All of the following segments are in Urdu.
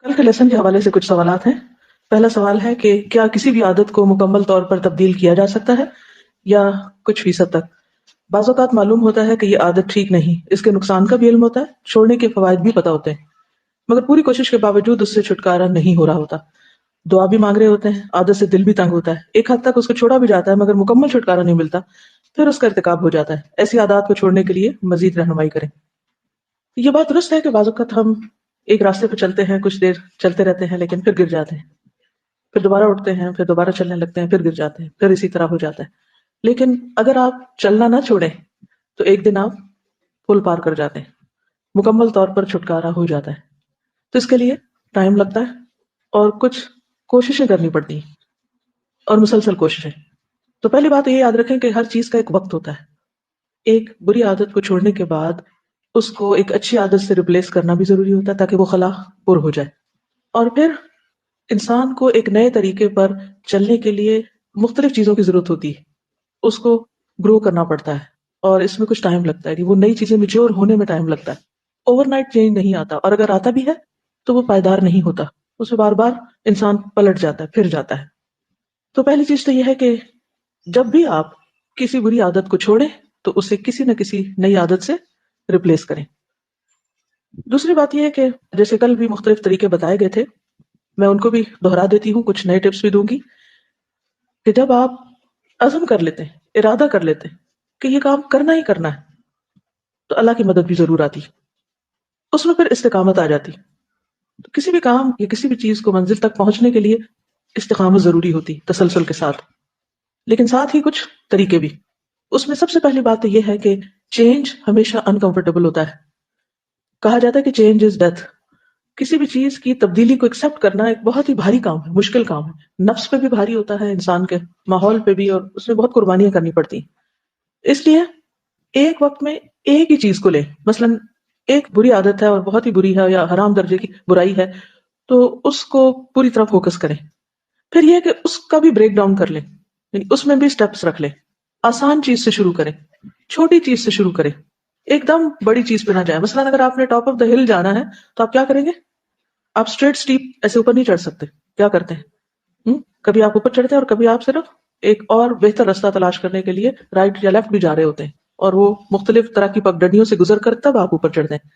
کل کے لیسن کے حوالے سے کچھ سوالات ہیں. پہلا سوال ہے کہ کیا کسی بھی عادت کو مکمل طور پر تبدیل کیا جا سکتا ہے یا کچھ فیصد تک؟ بعض اوقات معلوم ہوتا ہے کہ یہ عادت ٹھیک نہیں، اس کے نقصان کا بھی علم ہوتا ہے، چھوڑنے کے فوائد بھی پتہ ہوتے ہیں، مگر پوری کوشش کے باوجود اس سے چھٹکارا نہیں ہو رہا ہوتا. دعا بھی مانگ رہے ہوتے ہیں، عادت سے دل بھی تنگ ہوتا ہے، ایک حد تک اس کو چھوڑا بھی جاتا ہے مگر مکمل چھٹکارا نہیں ملتا، پھر اس کا ارتکاب ہو جاتا ہے. ایسی عادات کو چھوڑنے کے لیے مزید رہنمائی کریں. یہ بات درست ہے کہ بعض اوقات ہم ایک راستے پہ چلتے ہیں، کچھ دیر چلتے رہتے ہیں لیکن پھر گر جاتے ہیں، پھر دوبارہ اٹھتے ہیں، پھر دوبارہ چلنے لگتے ہیں، پھر گر جاتے ہیں، پھر اسی طرح ہو جاتا ہے. لیکن اگر آپ چلنا نہ چھوڑیں تو ایک دن آپ پل پار کر جاتے ہیں، مکمل طور پر چھٹکارا ہو جاتا ہے. تو اس کے لیے ٹائم لگتا ہے اور کچھ کوششیں کرنی پڑتی ہیں اور مسلسل کوششیں. تو پہلی بات یہ یاد رکھیں کہ ہر چیز کا ایک وقت ہوتا ہے. ایک بری عادت کو چھوڑنے کے بعد اس کو ایک اچھی عادت سے ریپلیس کرنا بھی ضروری ہوتا ہے تاکہ وہ خلا پر ہو جائے. اور پھر انسان کو ایک نئے طریقے پر چلنے کے لیے مختلف چیزوں کی ضرورت ہوتی ہے، اس کو گرو کرنا پڑتا ہے اور اس میں کچھ ٹائم لگتا ہے کہ وہ نئی چیزیں میچور ہونے میں ٹائم لگتا ہے. اوور نائٹ چینج نہیں آتا، اور اگر آتا بھی ہے تو وہ پائیدار نہیں ہوتا، اس میں بار بار انسان پلٹ جاتا ہے، پھر جاتا ہے. تو پہلی چیز تو یہ ہے کہ جب بھی آپ کسی بری عادت کو چھوڑیں تو اسے کسی نہ کسی نئی عادت سے ریپلیس کریں. دوسری بات یہ ہے کہ جیسے کل بھی مختلف طریقے بتائے گئے تھے، میں ان کو بھی دہرا دیتی ہوں، کچھ نئے ٹپس بھی دوں گی. کہ جب آپ عزم کر لیتے ہیں، ارادہ کر لیتے ہیں کہ یہ کام کرنا ہی کرنا ہے، تو اللہ کی مدد بھی ضرور آتی، اس میں پھر استقامت آ جاتی. تو کسی بھی کام یا کسی بھی چیز کو منزل تک پہنچنے کے لیے استقامت ضروری ہوتی، تسلسل کے ساتھ، لیکن ساتھ ہی کچھ طریقے بھی. اس میں سب سے پہلی بات تو یہ ہے کہ چینج ہمیشہ انکمفرٹیبل ہوتا ہے. کہا جاتا ہے کہ چینج از ڈیتھ. کسی بھی چیز کی تبدیلی کو ایکسپٹ کرنا ایک بہت ہی بھاری کام ہے، مشکل کام ہے، نفس پہ بھی بھاری ہوتا ہے، انسان کے ماحول پہ بھی، اور اس میں بہت قربانیاں کرنی پڑتی ہیں. اس لیے ایک وقت میں ایک ہی چیز کو لیں. مثلا ایک بری عادت ہے اور بہت ہی بری ہے یا حرام درجے کی برائی ہے، تو اس کو پوری طرح فوکس کریں. پھر یہ کہ اس کا بھی بریک ڈاؤن کر لیں، یعنی اس میں بھی سٹیپس رکھ لیں. آسان چیز سے شروع کریں، چھوٹی چیز سے شروع کریں، ایک دم بڑی چیز پہ نہ جائیں. مثلا اگر آپ نے ٹاپ آف دا ہل جانا ہے تو آپ کیا کریں گے؟ آپ اسٹریٹ اسٹیپ ایسے اوپر نہیں چڑھ سکتے. کیا کرتے ہیں؟ کبھی آپ اوپر چڑھتے ہیں اور کبھی آپ صرف ایک اور بہتر راستہ تلاش کرنے کے لیے رائٹ یا لیفٹ بھی جا رہے ہوتے ہیں، اور وہ مختلف طرح کی پگڈنڈیوں سے گزر کر تب آپ اوپر چڑھتے ہیں.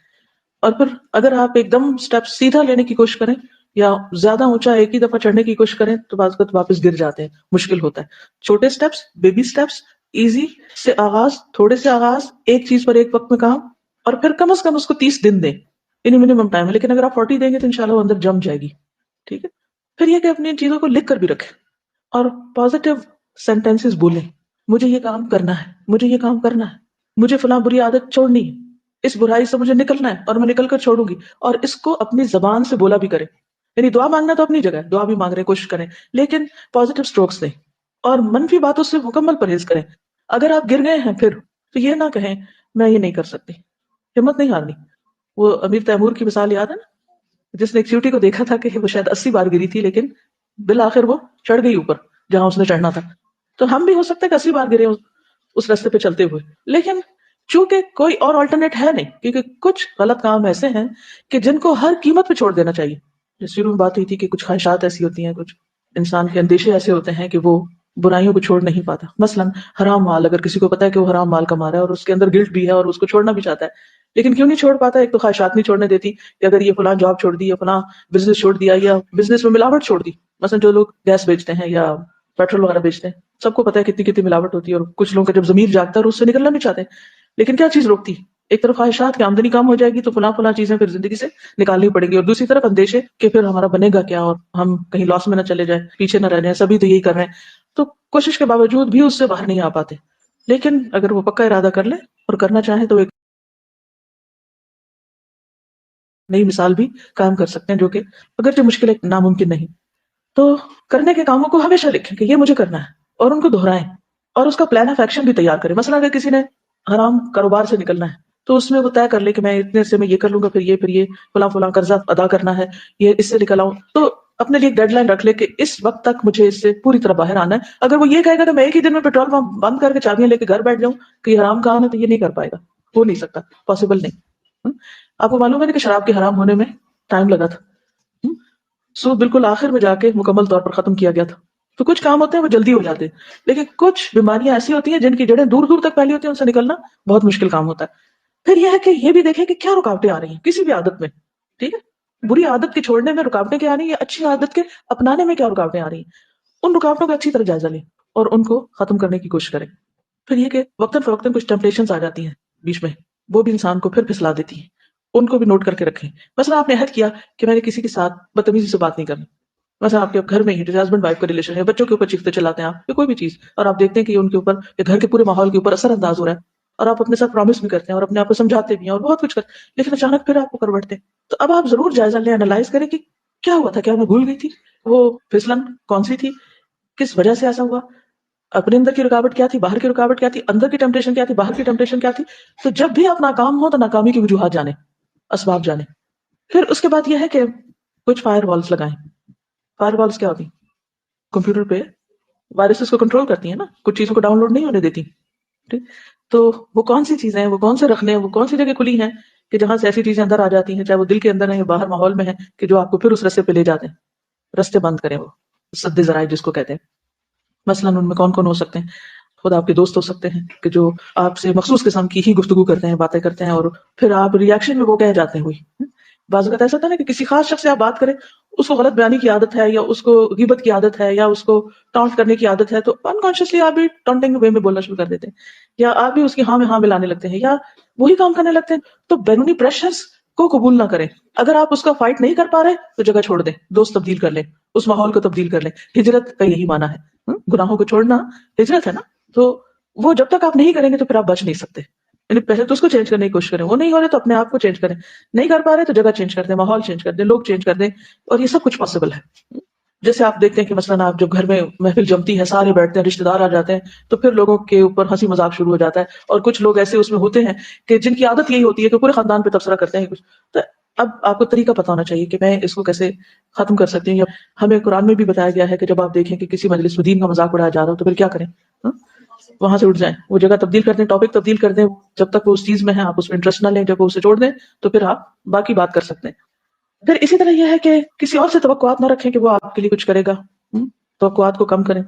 اور پھر اگر آپ ایک دم سٹیپ سیدھا لینے کی کوشش کریں یا زیادہ اونچا ایک ہی دفعہ چڑھنے کی کوشش کریں تو بعض وقت واپس گر جاتے ہیں، مشکل ہوتا ہے. چھوٹے سٹیپس، بیبی سٹیپس، ایزی سے آغاز، تھوڑے سے آغاز، ایک چیز پر ایک وقت میں کام، اور پھر کم از کم اس کو 30 دن دیں. یعنی منیمم ٹائم ہے، لیکن اگر آپ 40 دیں گے تو انشاءاللہ وہ اندر جم جائے گی. ٹھیک ہے. پھر یہ کہ اپنی ان چیزوں کو لکھ کر بھی رکھیں اور پازیٹیو سینٹینسز بولیں. مجھے یہ کام کرنا ہے، مجھے یہ کام کرنا ہے، مجھے فلاں بری عادت چھوڑنی ہے، اس برائی سے مجھے نکلنا ہے اور میں نکل کر چھوڑوں گی. اور اس کو اپنی زبان سے بولا بھی کریں. یعنی دعا مانگنا تو اپنی جگہ، دعا بھی مانگ رہے کوشش کریں، لیکن پازیٹیو سٹروکس دیں اور منفی باتوں سے مکمل پرہیز کریں. اگر آپ گر گئے ہیں پھر تو یہ نہ کہیں میں یہ نہیں کر سکتی. ہمت نہیں ہارنی. وہ امیر تیمور کی مثال یاد ہے نا، جس نے ایک چیوٹی کو دیکھا تھا کہ وہ شاید 80 بار گری تھی لیکن بالآخر وہ چڑھ گئی اوپر جہاں اس نے چڑھنا تھا. تو ہم بھی ہو سکتا ہے کہ 80 بار گرے اس راستے پہ چلتے ہوئے، لیکن چونکہ کوئی اور آلٹرنیٹ ہے نہیں، کیونکہ کچھ غلط کام ایسے ہیں کہ جن کو ہر قیمت پہ چھوڑ دینا چاہیے. جس شروع میں بات ہوئی تھی کہ کچھ خواہشات ایسی ہوتی ہیں، کچھ انسان کے اندیشے ایسے ہوتے ہیں کہ وہ برائیوں کو چھوڑ نہیں پاتا. مثلا حرام مال، اگر کسی کو پتا ہے کہ وہ حرام مال کما رہا ہے اور اس کے اندر گلٹ بھی ہے اور اس کو چھوڑنا بھی چاہتا ہے لیکن کیوں نہیں چھوڑ پاتا؟ ایک تو خواہشات نہیں چھوڑنے دیتی کہ اگر یہ فلاں جاب چھوڑ دی یا فلاں بزنس چھوڑ دیا یا بزنس میں ملاوٹ چھوڑ دی. مثلا جو لوگ گیس بیچتے ہیں یا پیٹرول وغیرہ بیچتے ہیں، سب کو پتا ہے کتنی کتنی ملاوٹ ہوتی ہے، اور کچھ لوگوں کا جب ضمیر جاگتا ہے اور اس سے نکلنا بھی چاہتے ہیں، لیکن کیا چیز روکتی؟ ایک طرف خواہشات کی آمدنی کم ہو جائے گی تو فلاں فلاں چیزیں پھر زندگی سے نکالنی پڑے گی، اور دوسری طرف اندیشے کہ پھر ہمارا بنے گا کیا اور ہم کہیں لاس میں نہ چلے جائیں، پیچھے نہ رہ جائیں، سبھی تو یہی کر رہے ہیں. تو کوشش کے باوجود بھی اس سے باہر نہیں آ پاتے. لیکن اگر وہ پکا ارادہ کر لیں اور کرنا چاہیں تو ایک نئی مثال بھی قائم کر سکتے ہیں، جو کہ اگرچہ مشکل ہے، ناممکن نہیں. تو کرنے کے کاموں کو ہمیشہ لکھیں کہ یہ مجھے کرنا ہے اور ان کو دہرائیں اور اس کا پلان آف ایکشن بھی تیار کریں. مثلا اگر کسی نے حرام کاروبار سے نکلنا ہے تو اس میں وہ طے کر لے کہ میں اتنے سے میں یہ کر لوں گا، پھر یہ فلاں فلاں قرضہ ادا کرنا ہے، یہ اس سے نکل آؤں. تو اپنے لیے ڈیڈ لائن رکھ لے کہ اس وقت تک مجھے اس سے پوری طرح باہر آنا ہے. اگر وہ یہ کہے گا کہ میں ایک ہی دن میں پیٹرول پمپ بند کر کے چابیاں لے کے گھر بیٹھ جاؤں کہ یہ حرام کام ہے، تو یہ نہیں کر پائے گا، ہو نہیں سکتا، پاسبل نہیں. آپ کو معلوم ہے کہ شراب کے حرام ہونے میں ٹائم لگا تھا. سود بالکل آخر میں جا کے مکمل طور پر ختم کیا گیا تھا. تو کچھ کام ہوتے ہیں وہ جلدی ہو جاتے ہیں، لیکن کچھ بیماریاں ایسی ہوتی ہیں جن کی جڑیں دور دور تک پھیلی ہوتی ہیں، ان سے نکلنا بہت مشکل کام ہوتا ہے. پھر یہ ہے کہ یہ بھی دیکھیں کہ کیا رکاوٹیں آ رہی ہیں کسی بھی عادت میں. ٹھیک ہے، بری عادت کے چھوڑنے میں رکاوٹیں کیا آ رہی ہیں، یا اچھی عادت کے اپنانے میں کیا رکاوٹیں آ رہی ہیں، ان رکاوٹوں کا اچھی طرح جائزہ لیں اور ان کو ختم کرنے کی کوشش کریں. پھر یہ کہ وقتاً فوقتاً کچھ ٹیمپٹیشنز آ جاتی ہیں بیچ میں، وہ بھی انسان کو پھر پھسلا دیتی ہیں، ان کو بھی نوٹ کر کے رکھیں. مثلا آپ نے عہد کیا کہ میں نے کسی کے ساتھ بدتمیزی سے بات نہیں کرنی. مثلا آپ کے گھر میں ہی جیسے ہسبینڈ وائف کا ریلیشن ہے، بچوں کے اوپر چیختے چلاتے ہیں آپ یا کوئی بھی چیز، اور آپ دیکھتے ہیں کہ ان کے اوپر یا گھر کے پورے ماحول کے اوپر اثر انداز ہو رہا ہے، اور آپ اپنے ساتھ پرامس بھی کرتے ہیں اور اپنے آپ کو سمجھاتے بھی ہیں اور بہت کچھ کرتے ہیں، لیکن اچانک پھر آپ کو کروٹتے ہیں. تو اب آپ ضرور جائزہ لیں، انالائز کریں کہ کیا ہوا تھا، کیا میں بھول گئی تھی، وہ پھسلن کون سی تھی، کس وجہ سے ایسا ہوا، اپنے اندر کی رکاوٹ کیا تھی، باہر کی رکاوٹ کیا تھی، اندر کی ٹیمپٹیشن کیا تھی، باہر کی ٹیمپٹیشن کیا تھی. تو جب بھی آپ ناکام ہو تو ناکامی کی وجوہات جانیں، اسباب جانیں. پھر اس کے بعد یہ ہے کہ کچھ فائر والز لگائیں. فائر والز کیا ہوتی ہیں؟ کمپیوٹر پہ وائرسز کو کنٹرول کرتی ہیں نا، کچھ چیزوں کو ڈاؤن لوڈ نہیں ہونے دیتی. ٹھیک، تو وہ کون سی چیزیں ہیں، وہ کون سے رکھنے ہیں، وہ کون سی جگہ کھلی ہیں کہ جہاں سے ایسی چیزیں اندر آ جاتی ہیں، چاہے وہ دل کے اندر ہیں یا باہر ماحول میں ہیں، کہ جو آپ کو پھر اس رستے پہ لے جاتے ہیں. رستے بند کریں، وہ سد ذرائع جس کو کہتے ہیں. مثلاً ان میں کون کون ہو سکتے ہیں؟ خود آپ کے دوست ہو سکتے ہیں کہ جو آپ سے مخصوص قسم کی ہی گفتگو کرتے ہیں، باتیں کرتے ہیں، اور پھر آپ ریئیکشن میں وہ کہہ جاتے ہیں. ہوئی بعض اوقات ایسا ہوتا ہے نا کہ کسی خاص شخص سے آپ بات کریں، اس کو غلط بیانی کی عادت ہے، یا اس کو غیبت کی عادت ہے، یا اس کو ٹانٹ کرنے کی عادت ہے، تو انکانشیسلی آپ بھی ٹانٹنگ وے میں بولنا شروع کر دیتے ہیں، یا آپ بھی اس کی ہاں میں ہاں ملانے لگتے ہیں، یا وہی کام کرنے لگتے ہیں. تو بیرونی پریشرز کو قبول نہ کریں. اگر آپ اس کا فائٹ نہیں کر پا رہے تو جگہ چھوڑ دیں، دوست تبدیل کر لیں، اس ماحول کو تبدیل کر لیں. ہجرت کا یہی معنی ہے. گناہوں کو چھوڑنا ہجرت ہے نا. تو وہ جب تک آپ نہیں کریں گے تو پھر آپ بچ نہیں سکتے. یعنی پہلے تو اس کو چینج کرنے کی کوشش کریں، وہ نہیں ہو رہے تو اپنے آپ کو چینج کریں، نہیں کر پا رہے تو جگہ چینج کر دیں، ماحول چینج کر دیں، لوگ چینج کر دیں، اور یہ سب کچھ پاسبل ہے. جیسے آپ دیکھتے ہیں کہ مثلاً آپ جب گھر میں محفل جمتی ہے، سارے بیٹھتے ہیں، رشتے دار آ جاتے ہیں، تو پھر لوگوں کے اوپر ہنسی مذاق شروع ہو جاتا ہے، اور کچھ لوگ ایسے اس میں ہوتے ہیں کہ جن کی عادت یہی ہوتی ہے کہ پورے خاندان پہ تبصرہ کرتے ہیں کچھ. تو اب آپ کو طریقہ پتا ہونا چاہیے کہ میں اس کو کیسے ختم کر سکتی ہوں. یا ہمیں قرآن میں بھی بتایا گیا ہے کہ جب آپ دیکھیں کہ کسی مجلس میں دین کا مذاق اڑایا جا رہا ہو تو پھر کیا کریں؟ ہاں؟ وہاں سے اٹھ جائیں، وہ جگہ تبدیل کر دیں، ٹاپک تبدیل کر دیں. جب تک وہ اس چیز میں ہے آپ اس میں انٹرسٹ نہ لیں، جب وہ اسے چھوڑ دیں تو پھر آپ باقی بات کر سکتے ہیں. پھر اسی طرح یہ ہے کہ کسی اور سے توقعات نہ رکھیں کہ وہ آپ کے لیے کچھ کرے گا. توقعات کو کم کریں.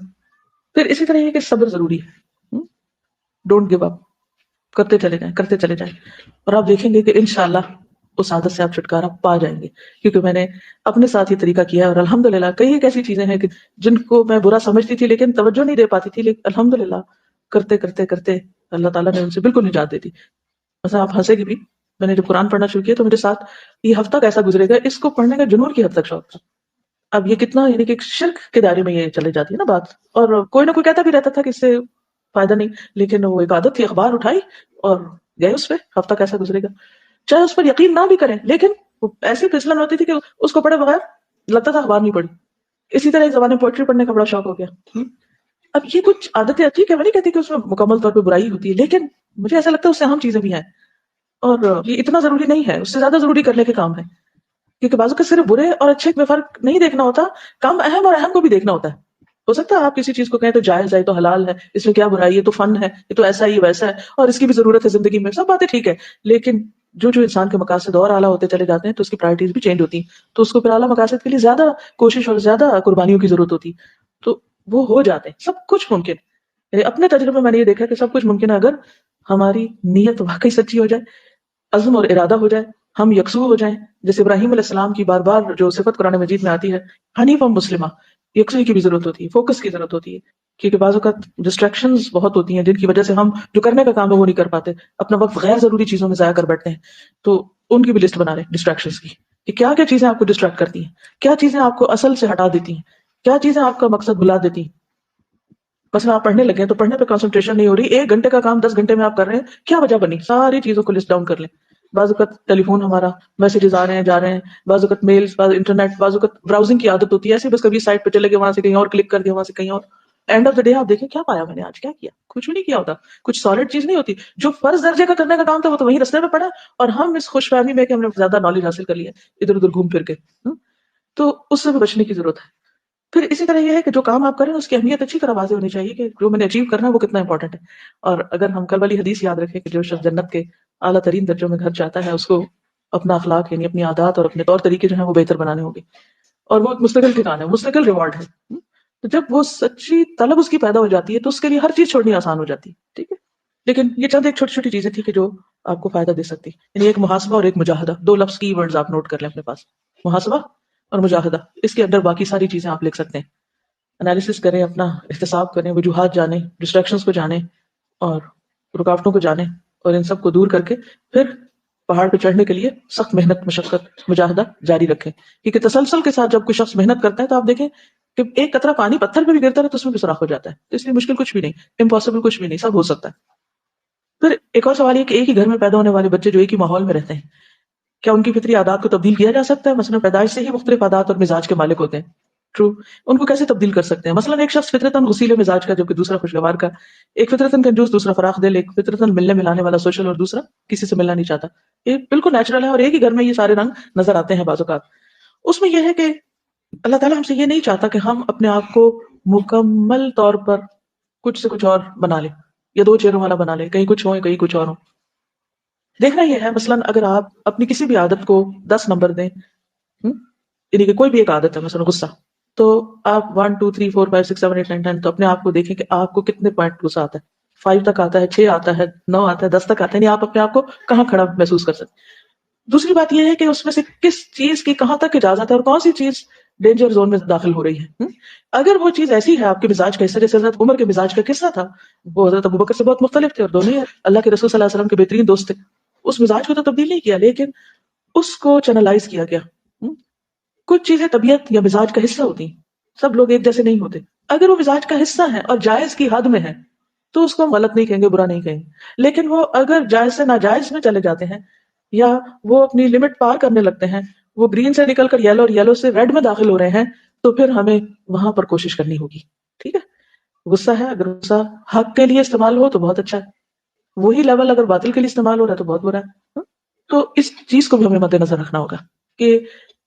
پھر اسی طرح یہ کہ صبر ضروری ہے. ڈونٹ گیو اپ، کرتے چلے جائیں، کرتے چلے جائیں، اور آپ دیکھیں گے کہ انشاءاللہ اس عادت سے آپ چھٹکارا پا جائیں گے. کیونکہ میں نے اپنے ساتھ یہ طریقہ کیا ہے، اور الحمدللہ کئی ایک ایسی چیزیں ہیں کہ جن کو میں برا سمجھتی تھی لیکن توجہ نہیں دے پاتی تھی، لیکن الحمدللہ کرتے کرتے کرتے اللہ تعالیٰ نے ان سے بالکل نجات دے دی. مثلا آپ ہنسے گی بھی، میں نے جب قرآن پڑھنا شروع کیا تو میرے ساتھ یہ ہفتہ کیسا گزرے گا اس کو پڑھنے کا جنون کی حد تک شوق تھا. اب یہ کتنا، یعنی کہ شرک کے دائرے میں یہ چلے جاتی ہے نا بات، اور کوئی نہ کوئی کہتا بھی رہتا تھا کہ اس سے فائدہ نہیں، لیکن وہ ایک عادت تھی، اخبار اٹھائی اور گئے اس پہ، ہفتہ کیسا گزرے گا. چاہے اس پر یقین نہ بھی کریں، لیکن وہ ایسی پھسلن ہوتی تھی کہ اس کو پڑھے بغیر لگتا تھا اخبار نہیں پڑھی. اسی طرح ایک زمانے پوئٹری پڑھنے کا بڑا شوق ہو گیا. اب یہ کچھ عادتیں اچھی کہ میں نہیں کہتی کہ اس میں مکمل طور پہ برائی ہوتی ہے، لیکن مجھے ایسا لگتا ہے اس سے اہم چیزیں بھی ہیں، اور یہ اتنا ضروری نہیں ہے، اس سے زیادہ ضروری کرنے کے کام ہے. کیونکہ بازو کا صرف برے اور اچھے میں فرق نہیں دیکھنا ہوتا، کم اہم اور اہم کو بھی دیکھنا ہوتا ہے. ہو سکتا ہے آپ کسی چیز کو کہیں تو جائز ہے، تو حلال ہے، اس میں کیا برائی ہے، تو فن ہے، یہ تو ایسا ہی ویسا ہے، اور اس کی بھی ضرورت ہے زندگی میں، سب باتیں ٹھیک ہے. لیکن جو انسان کے مقاصد اور اعلیٰ ہوتے چلے جاتے ہیں تو اس کی پرائرٹیز بھی چینج ہوتی ہیں، تو اس کو پھر اعلیٰ مقاصد کے لیے زیادہ کوشش اور زیادہ قربانیوں کی ضرورت ہوتی ہے. تو وہ ہو جاتے ہیں، سب کچھ ممکن. یعنی اپنے تجربے میں نے یہ دیکھا کہ سب کچھ ممکن ہے اگر ہماری نیت واقعی سچی ہو جائے، عزم اور ارادہ ہو جائے، ہم یکسو ہو جائیں. جیسے ابراہیم علیہ السلام کی بار بار جو صفت قرآن مجید میں آتی ہے، حنیف و مسلمہ، یکسوئی کی بھی ضرورت ہوتی ہے، فوکس کی ضرورت ہوتی ہے. کیونکہ بعض اوقات ڈسٹریکشنز بہت ہوتی ہیں جن کی وجہ سے ہم جو کرنے کا کام ہے وہ نہیں کر پاتے، اپنا وقت غیر ضروری چیزوں میں ضائع کر بیٹھتے ہیں. تو ان کی بھی لسٹ بنا رہے ہیں ڈسٹریکشنز کی، کہ کیا کیا چیزیں آپ کو ڈسٹریکٹ کرتی ہیں، کیا چیزیں آپ کو اصل سے ہٹا دیتی ہیں، کیا چیزیں آپ کا مقصد بھلا دیتی ہیں. بس آپ پڑھنے لگے ہیں تو پڑھنے پہ کنسنٹریشن نہیں ہو رہی، 1 گھنٹے کا کام 10 گھنٹے میں آپ کر رہے ہیں، کیا وجہ بنی؟ ساری چیزوں کو لسٹ ڈاؤن کر لیں. بعض اوقات ٹیلی فون ہمارا، میسیجز آ رہے ہیں جا رہے ہیں، بعض اوقات میلز، بعض انٹرنیٹ، بعض اوقات براؤزنگ کی عادت ہوتی ہے ایسے، بس کبھی سائٹ پہ چلے گئے، وہاں سے کہیں اور کلک کر دیا، وہاں سے کہیں اور. اینڈ آف دا ڈے آپ دیکھیں کیا پایا میں نے، آج کیا کیا؟ کچھ بھی نہیں کیا ہوتا، کچھ سالڈ چیز نہیں ہوتی. جو فرض درجے کا کرنے کا کام تھا وہ تو وہیں رستے میں پڑا، اور ہم اس خوش فہمی میں کہ ہم نے زیادہ نالج حاصل کر لیا ادھر ادھر گھوم پھر کے. تو اس سے بھی بچنے کی ضرورت ہے. پھر اسی طرح یہ ہے کہ جو کام آپ کریں اس کی اہمیت اچھی طرح واضح ہونی چاہیے کہ جو میں نے اچیو کرنا ہے وہ کتنا امپورٹنٹ ہے. اور اگر ہم کل والی حدیث یاد رکھیں کہ جو شخص جنت کے اعلیٰ ترین درجوں میں گھر چاہتا ہے، اس کو اپنا اخلاق، یعنی اپنی عادات اور اپنے طور طریقے جو ہیں وہ بہتر بنانے ہوں گے. اور وہ ایک مستقل ٹھکانا ہے، مستقل ریوارڈ ہے۔ تو جب وہ سچی طلب اس کی پیدا ہو جاتی ہے تو اس کے لیے ہر چیز چھوڑنی آسان ہو جاتی ہے، ٹھیک ہے۔ لیکن یہ چند ایک چھوٹی چھوٹی چیزیں تھی کہ جو آپ کو فائدہ دے سکتی، یعنی ایک محاسبہ اور ایک مجاہدہ، دو لفظ کی ورڈز آپ نوٹ کر لیں اپنے پاس، محاسبہ اور مجاہدہ۔ اس کے اندر باقی ساری چیزیں آپ لکھ سکتے ہیں، انالیسس کریں، اپنا احتساب کریں، وجوہات جانیں، ڈسٹریکشنز کو جانیں اور رکاوٹوں کو جانیں، اور ان سب کو دور کر کے پھر پہاڑ پہ چڑھنے کے لیے سخت محنت، مشقت، مجاہدہ جاری رکھیں۔ کیونکہ تسلسل کے ساتھ جب کوئی شخص محنت کرتا ہے تو آپ دیکھیں کہ ایک قطرہ پانی پتھر پہ بھی گرتا ہے تو اس میں بھی سوراخ ہو جاتا ہے۔ تو اس لیے مشکل کچھ بھی نہیں، امپاسبل کچھ بھی نہیں، سب ہو سکتا ہے۔ پھر ایک اور سوال یہ کہ ایک ہی گھر میں پیدا ہونے والے بچے جو ایک ہی ماحول میں رہتے ہیں، کیا ان کی فطری عادات کو تبدیل کیا جا سکتا ہے؟ مثلا پیدائش سے ہی مختلف عادات اور مزاج کے مالک ہوتے ہیں، ٹرو، ان کو کیسے تبدیل کر سکتے ہیں؟ مثلا ایک شخص فطرتاً غصیلے مزاج کا جبکہ دوسرا خوشگوار کا، ایک فطرتاً کنجوس دوسرا فراخ دل، ایک فطرتاً ملنے ملانے والا سوشل اور دوسرا کسی سے ملنا نہیں چاہتا۔ یہ بالکل نیچرل ہے، اور ایک ہی گھر میں یہ سارے رنگ نظر آتے ہیں بعض اوقات۔ اس میں یہ ہے کہ اللہ تعالیٰ ہم سے یہ نہیں چاہتا کہ ہم اپنے آپ کو مکمل طور پر کچھ سے کچھ اور بنا لیں، یا دو چہروں والا بنا لیں، کہیں کچھ ہوں کہیں کچھ اور ہوں۔ دیکھنا یہ ہے مثلا اگر آپ اپنی کسی بھی عادت کو 10 نمبر دیں، یعنی کہ کوئی بھی ایک عادت ہے مثلا غصہ، تو آپ 1 2 3 4 5 6 7 8 9 10 تو اپنے آپ کو دیکھیں کہ آپ کو کتنے پوائنٹ غصہ آتا ہے، 5 تک آتا ہے، 6 آتا ہے، 9 آتا ہے، 10 تک آتا ہے، یعنی آپ اپنے آپ کو کہاں کھڑا محسوس کر سکتے ہیں۔ دوسری بات یہ ہے کہ اس میں سے کس چیز کی کہاں تک اجازت ہے اور کون سی چیز ڈینجر زون میں داخل ہو رہی ہے۔ اگر وہ چیز ایسی ہے آپ کے مزاج کا حصہ، جیسے حضرت عمر کے مزاج کا قصہ تھا، وہ حضرت ابوبکر سے بہت مختلف تھے اور دونوں ہی اللہ کے رسول صلی اللہ علیہ وسلم کے بہترین دوست تھے، اس مزاج کو تو تبدیل نہیں کیا لیکن اس کو چینلائز کیا گیا۔ کچھ چیزیں طبیعت یا مزاج کا حصہ ہوتی ہیں، سب لوگ ایک جیسے نہیں ہوتے۔ اگر وہ مزاج کا حصہ ہے اور جائز کی حد میں ہے تو اس کو ہم غلط نہیں کہیں گے، برا نہیں کہیں گے، لیکن وہ اگر جائز سے ناجائز میں چلے جاتے ہیں یا وہ اپنی لمٹ پار کرنے لگتے ہیں، وہ گرین سے نکل کر یلو اور یلو سے ریڈ میں داخل ہو رہے ہیں، تو پھر ہمیں وہاں پر کوشش کرنی ہوگی، ٹھیک ہے۔ غصہ ہے، اگر غصہ حق کے لیے استعمال ہو تو بہت اچھا ہے، وہی لیول اگر باطل کے لیے استعمال ہو رہا ہے تو بہت برا ہے۔ تو اس چیز کو بھی ہمیں مد نظر رکھنا ہوگا کہ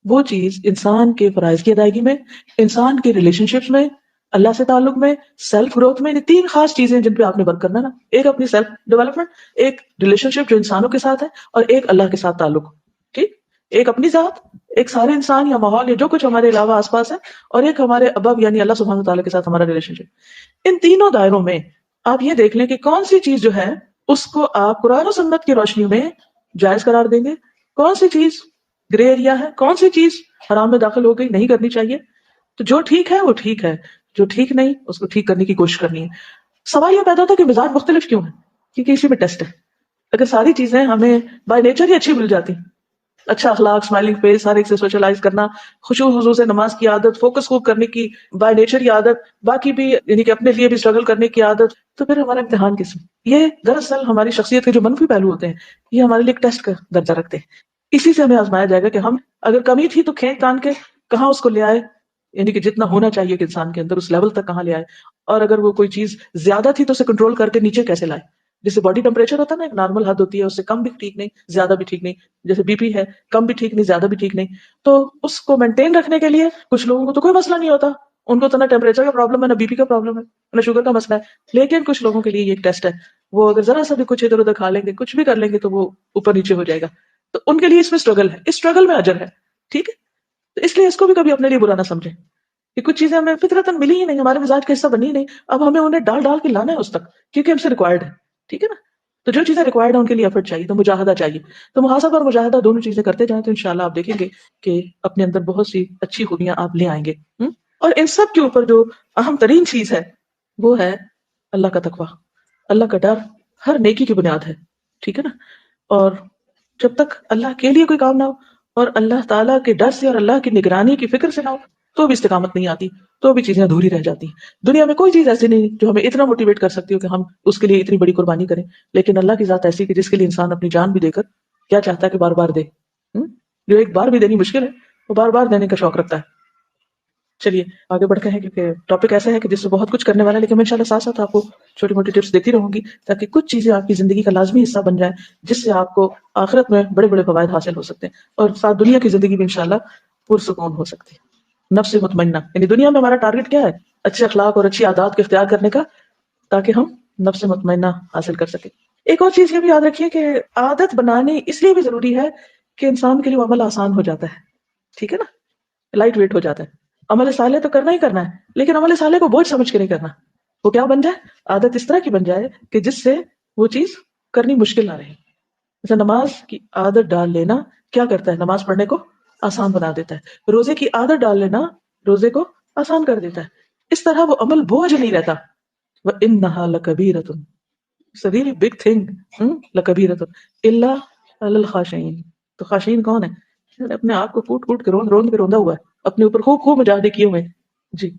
وہ چیز انسان کے فرائض کی ادائیگی میں، انسان کے ریلیشن شپس میں، اللہ سے تعلق میں، سیلف گروتھ میں، تین خاص چیزیں جن پہ آپ نے ورک کرنا نا، ایک اپنی سیلف ڈیولپمنٹ، ایک ریلیشن شپ جو انسانوں کے ساتھ ہے، اور ایک اللہ کے ساتھ تعلق، ٹھیک، ایک اپنی ذات، ایک سارے انسان یا ماحول یا جو کچھ ہمارے علاوہ آس پاس ہے، اور ایک ہمارے ابب یعنی اللہ سبحانہ تعالیٰ کے ساتھ ہمارا ریلیشن شپ۔ ان تینوں دائروں میں آپ یہ دیکھ لیں کہ کون سی چیز جو ہے اس کو آپ قرآن و سنت کی روشنی میں جائز قرار دیں گے، کون سی چیز گرے ایریا ہے، کون سی چیز حرام میں داخل ہو گئی، نہیں کرنی چاہیے۔ تو جو ٹھیک ہے وہ ٹھیک ہے، جو ٹھیک نہیں اس کو ٹھیک کرنے کی کوشش کرنی ہے۔ سوال یہ پیدا ہوتا ہے کہ مزاج مختلف کیوں ہے؟ کیونکہ اسی میں ٹیسٹ ہے۔ اگر ساری چیزیں ہمیں بائی نیچر ہی اچھی مل جاتی، اچھا اخلاق، اسمائلنگ فیس، ہر ایک سے سوشلائز کرنا، خشوع حضور سے نماز کی عادت، فوکس خوب کرنے کی بائی نیچر کی عادت، باقی بھی یعنی کہ اپنے لیے بھی اسٹرگل کرنے کی عادت، تو پھر ہمارا امتحان کس میں؟ یہ دراصل ہماری شخصیت کے جو منفی پہلو ہوتے ہیں یہ ہمارے لیے ایک ٹیسٹ کا درجہ رکھتے ہیں۔ اسی سے ہمیں آزمایا جائے گا کہ ہم اگر کمی تھی تو کھینچ تان کے کہاں اس کو لے آئے، یعنی کہ جتنا ہونا چاہیے کہ انسان کے اندر اس لیول تک کہاں لے آئے، اور اگر وہ کوئی چیز زیادہ تھی تو اسے کنٹرول کر کے نیچے کیسے لائے۔ جیسے باڈی ٹیمپریچر ہوتا ہے نا، ایک نارمل حد ہوتی ہے، اس سے کم بھی ٹھیک نہیں، زیادہ بھی ٹھیک نہیں۔ جیسے بی پی ہے، کم بھی ٹھیک نہیں، زیادہ بھی ٹھیک نہیں۔ تو اس کو مینٹین رکھنے کے لیے کچھ لوگوں کو تو کوئی مسئلہ نہیں ہوتا، ان کو تو نہ ٹیمپریچر کا پرابلم ہے، نہ بی پی کا پرابلم ہے، نہ شوگر کا مسئلہ ہے، لیکن کچھ لوگوں کے لیے یہ ایک ٹیسٹ ہے، وہ اگر ذرا سا بھی کچھ ادھر ادھر کھا لیں گے، کچھ بھی کر لیں گے تو وہ اوپر نیچے ہو جائے گا۔ تو ان کے لیے اس میں اسٹرگل ہے، اس اسٹرگل میں اجر ہے، ٹھیک ہے۔ تو اس لیے اس کو بھی کبھی اپنے لیے برا نہ سمجھیں کہ کچھ چیزیں ہمیں فطرتاً ملی ہی نہیں، ہمارے مزاج کا حصہ بنی ہی نہیں، اب ہمیں انہیں ڈال ڈال کے لانا ہے اس تک، کیونکہ ہم سے ریکوائرڈ ہے، ٹھیک ہے نا۔ تو جو چیزیں ریکوائرڈ ہیں ان کے لیے ایفرٹ چاہیے، تو مجاہدہ چاہیے۔ تو محاسبہ اور مجاہدہ دونوں چیزیں کرتے جائیں تو انشاءاللہ آپ دیکھیں گے کہ اپنے اندر بہت سی اچھی خوبیاں آپ لے آئیں گے۔ اور ان سب کے اوپر جو اہم ترین چیز ہے وہ ہے اللہ کا تقویٰ، اللہ کا ڈر ہر نیکی کی بنیاد ہے، ٹھیک ہے نا۔ اور جب تک اللہ کے لیے کوئی کام نہ ہو اور اللہ تعالیٰ کے ڈر سے اور اللہ کی نگرانی کی فکر سے نہ ہو تو بھی استقامت نہیں آتی، تو بھی چیزیں ادھوری رہ جاتی ہیں۔ دنیا میں کوئی چیز ایسی نہیں جو ہمیں اتنا موٹیویٹ کر سکتی ہو کہ ہم اس کے لیے اتنی بڑی قربانی کریں، لیکن اللہ کی ذات ایسی کہ جس کے لیے انسان اپنی جان بھی دے کر کیا چاہتا ہے کہ بار بار دے، جو ایک بار بھی دینی مشکل ہے وہ بار بار دینے کا شوق رکھتا ہے۔ چلیے آگے بڑھتے ہیں، کیونکہ ٹاپک ایسا ہے کہ جس سے بہت کچھ کرنے والا ہے، لیکن میں انشاءاللہ ساتھ ساتھ آپ کو چھوٹی موٹی ٹپس دیتی رہوں گی تاکہ کچھ چیزیں آپ کی زندگی کا لازمی حصہ بن جائیں، جس سے آپ کو آخرت میں بڑے بڑے فوائد حاصل ہو سکتے ہیں اور ساتھ دنیا کی زندگی بھی انشاءاللہ پرسکون ہو سکتی ہے۔ نفس مطمئنہ، یعنی دنیا میں ہمارا ٹارگٹ کیا ہے؟ اچھے اخلاق اور اچھی عادات کو اختیار کرنے کا، تاکہ ہم نفس مطمئنہ حاصل کر سکیں۔ ایک اور چیز یہ بھی یاد رکھیے کہ عادت بنانی اس لیے بھی ضروری ہے کہ انسان کے لیے وہ عمل آسان ہو جاتا ہے، ٹھیک ہے نا۔ لائٹ ویٹ ہو جاتا ہے. عمل صالح تو کرنا ہی کرنا ہے, لیکن عمل صالح کو بوجھ سمجھ کے نہیں کرنا. وہ کیا بن جائے, عادت اس طرح کی بن جائے کہ جس سے وہ چیز کرنی مشکل نہ رہے. جیسے نماز کی عادت ڈال لینا کیا کرتا ہے, نماز پڑھنے کو آسان بنا دیتا ہے. روزے کی عادت ڈال لینا روزے کو آسان کر دیتا ہے. اس طرح وہ عمل بوجھ نہیں رہتا. وَإِنَّهَا لَكَبِيرَةٌ, it's a really big thing. لَكَبِيرَةٌ إِلَّا عَلَى الْخَاشِعِينَ. تو خاشعین کون ہے؟ اپنے آپ کو کوٹ کوٹ کے روند روند کے روندا ہوا ہے, اپنے اوپر خوب خوب مجاہدے کیے ہوئے. جی.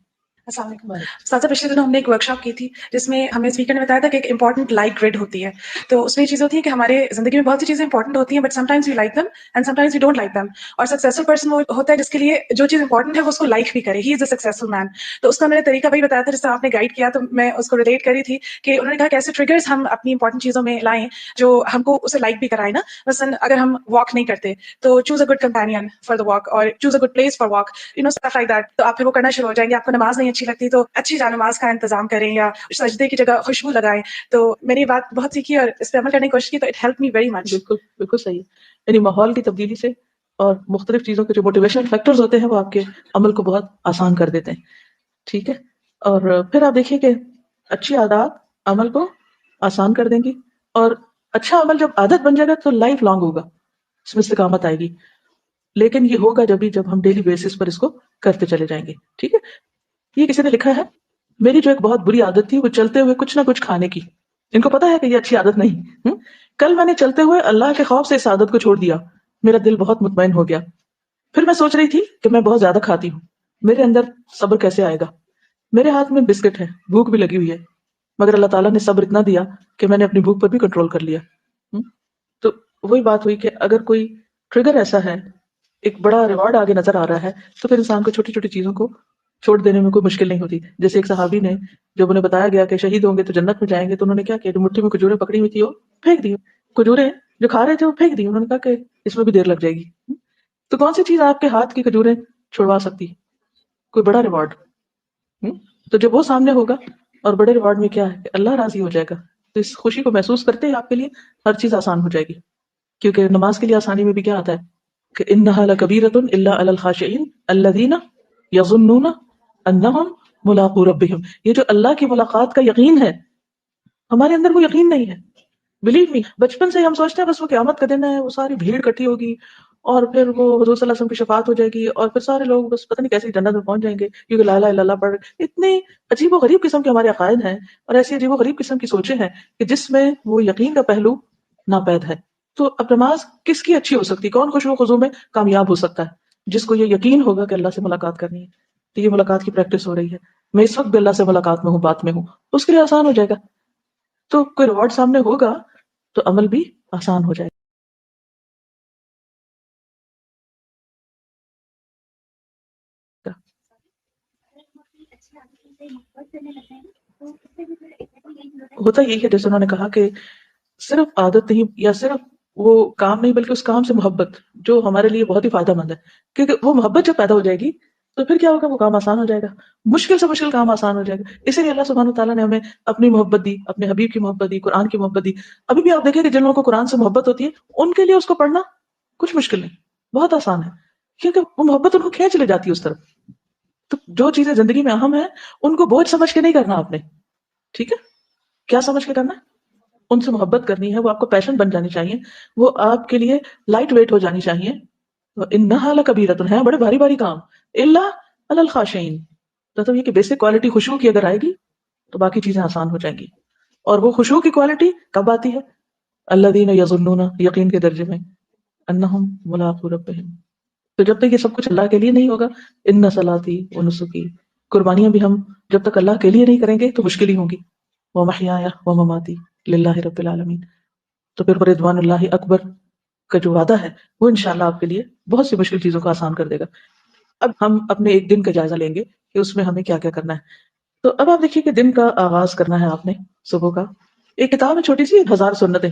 السلام علیکم. استاذہ پچھلے دنوں ہم نے ایک ورک شاپ کی تھی جس میں ہمیں اسپیکر نے بتایا تھا کہ ایک امپورٹنٹ لائک گریڈ ہوتی ہے. تو اس میں یہ چیز ہوتی ہے کہ ہمارے زندگی میں بہت سی چیزیں امپورٹنٹ ہوتی ہیں, but sometimes we like them and sometimes we don't like them. اور سکسیسفل پرسن وہ ہوتا ہے جس کے لیے جو چیز امپورٹنٹ ہے وہ اس کو لائک بھی کرے. ہی از اے سکسیسفل مین. تو اس کا میں نے طریقہ وہی بتایا تھا جس طرح آپ نے گائڈ کیا, تو میں اس کو ریلیٹ کری تھی کہ انہوں نے کہا کہ ایسے ٹریگرز ہم اپنی امپورٹنٹ چیزوں میں لائیں جو ہم کو اسے لائک بھی کرائے نا. مثلاً اگر ہم واک نہیں کرتے تو choose a good companion for the walk, اور choose a good place for walk, stuff like that. تو آپ پھر وہ کرنا شروع ہو جائیں گے. آپ کو نماز نہیں اچھی لگتی تو اچھی جانماز کا انتظام کریں یا سجدے کی جگہ خوشبو لگائیں. تو میں نے یہ بات بہت سیکھی اور اس پہ عمل کرنے کی کوشش کی, تو it help me very much. بالکل بالکل صحیح ہے. یعنی ماحول کی تبدیلی سے اور مختلف چیزوں کے جو موٹیویشنل فیکٹرز ہوتے ہیں وہ آپ کے عمل کو بہت آسان کر دیتے ہیں. ٹھیک ہے. اور پھر آپ دیکھیے کہ اچھی عادات عمل کو آسان کر دیں گی, اور اچھا عمل جب عادت بن جائے گا تو لائف لانگ ہوگا, اس میں استقامت آئے گی. لیکن یہ ہوگا جب ہم ڈیلی بیسس پر اس کو کرتے چلے جائیں گے. ٹھیک ہے. یہ کسی نے لکھا ہے, میری جو ایک بہت بری عادت تھی وہ چلتے ہوئے کچھ نہ کچھ کھانے کی. ان کو پتا ہے کہ یہ اچھی عادت نہیں. کل میں نے چلتے ہوئے اللہ کے خوف سے اس عادت کو چھوڑ دیا. میرا دل بہت مطمئن ہو گیا. پھر میں سوچ رہی تھی کہ میں بہت زیادہ کھاتی ہوں, میرے اندر صبر کیسے آئے گا. میرے ہاتھ میں بسکٹ ہے, بھوک بھی لگی ہوئی ہے, مگر اللہ تعالیٰ نے صبر اتنا دیا کہ میں نے اپنی بھوک پر بھی کنٹرول کر لیا. تو وہی بات ہوئی کہ اگر کوئی ٹریگر ایسا ہے, ایک بڑا ریوارڈ آگے نظر آ رہا ہے, تو پھر انسان کو چھوٹی چھوٹی چیزوں کو چھوڑ دینے میں کوئی مشکل نہیں ہوتی. جیسے ایک صحابی نے, جب انہیں بتایا گیا کہ شہید ہوں گے تو جنت میں جائیں گے, تو انہوں نے کیا کیا, جو مٹھی میں کھجوریں پکڑی ہوئی تھی وہ پھینک دی. کھجوریں جو کھا رہے تھے وہ پھینک دی. انہوں نے کہا کہ اس میں بھی دیر لگ جائے گی. تو کون سی چیز آپ کے ہاتھ کی کھجوریں چھڑوا سکتی, کوئی بڑا ریوارڈ. تو جب وہ سامنے ہوگا, اور بڑے ریوارڈ میں کیا ہے کہ اللہ راضی ہو جائے گا, تو اس خوشی کو محسوس کرتے ہی آپ کے لیے ہر چیز آسان ہو جائے گی. کیونکہ نماز کے لیے آسانی میں بھی کیا آتا ہے کہ انها لکبیرۃ الا علی الخاشعین الذین یظنون انہم ملاقو ربہم. یہ جو اللہ کی ملاقات کا یقین ہے, ہمارے اندر وہ یقین نہیں ہے. بلیو می, بچپن سے ہم سوچتے ہیں بس وہ قیامت کا دن ہے, وہ ساری بھیڑ اکٹھی ہوگی, اور پھر وہ حضور صلی اللہ علیہ وسلم کی شفاعت ہو جائے گی, اور پھر سارے لوگ بس پتہ نہیں کیسے جنت میں پہنچ جائیں گے کیونکہ لا الہ الا اللہ پڑھ. اتنے عجیب و غریب قسم کے ہمارے عقائد ہیں, اور ایسی عجیب و غریب قسم کی سوچیں ہیں کہ جس میں وہ یقین کا پہلو ناپید ہے. تو اب نماز کس کی اچھی ہو سکتی, کون خوشو خضو میں کامیاب ہو سکتا ہے؟ جس کو یہ یقین ہوگا کہ اللہ سے ملاقات کرنی ہے. تو یہ ملاقات کی پریکٹس ہو رہی ہے, میں اس وقت بھی اللہ سے ملاقات میں ہوں, بات میں ہوں, اس کے لیے آسان ہو جائے گا. تو کوئی ریوارڈ سامنے ہوگا تو عمل بھی آسان ہو جائے گا. ہوتا یہی ہے جیسے انہوں نے کہا کہ صرف عادت نہیں, یا صرف وہ کام نہیں, بلکہ اس کام سے محبت جو ہمارے لیے بہت ہی فائدہ مند ہے. کیونکہ وہ محبت جب پیدا ہو جائے گی تو پھر کیا ہوگا, وہ کام آسان ہو جائے گا, مشکل سے مشکل کام آسان ہو جائے گا. اسی لیے اللہ سبحانہ وتعالیٰ نے ہمیں اپنی محبت دی, اپنے حبیب کی محبت دی, قرآن کی محبت دی. ابھی بھی آپ دیکھیں کہ جن لوگوں کو قرآن سے محبت ہوتی ہے ان کے لیے اس کو پڑھنا کچھ مشکل نہیں, بہت آسان ہے, کیونکہ وہ محبت ان کو کھینچ لے جاتی ہے اس طرف. تو جو چیزیں زندگی میں اہم ہیں ان کو بوجھ سمجھ کے نہیں کرنا آپ نے. ٹھیک ہے, کیا سمجھ کے کرنا ہے, ان سے محبت کرنی ہے, وہ آپ کو پیشن بن جانی چاہیے, وہ آپ کے لیے لائٹ ویٹ ہو جانی چاہیے. انہا لکبیرۃ, ہے بڑے بھاری بھاری کام, الا علی الخاشعین. تو یہ کہ بیسک کوالٹی خشوع کی اگر آئے گی تو باقی چیزیں آسان ہو جائیں گی. اور وہ خشوع کی کوالٹی کب آتی ہے, الذین یظنون, یقین کے درجے میں, انہم ملاقو ربہم. تو جب تک یہ سب کچھ اللہ کے لیے نہیں ہوگا, ان صلاتی و نسکی, قربانیاں بھی ہم جب تک اللہ کے لیے نہیں کریں گے تو مشکل ہی ہوں گی. ومحیایا ومماتی للہ رب العالمین. تو پھر رضوان اللہ اکبر کا جو وعدہ ہے وہ انشاءاللہ آپ کے لیے بہت سی مشکل چیزوں کو آسان کر دے گا. اب ہم اپنے ایک دن کا جائزہ لیں گے کہ اس میں ہمیں کیا کیا کرنا ہے. تو اب آپ دیکھیے کہ دن کا آغاز کرنا ہے آپ نے صبح کا. ایک کتاب ہے چھوٹی سی, 1000 سنتیں,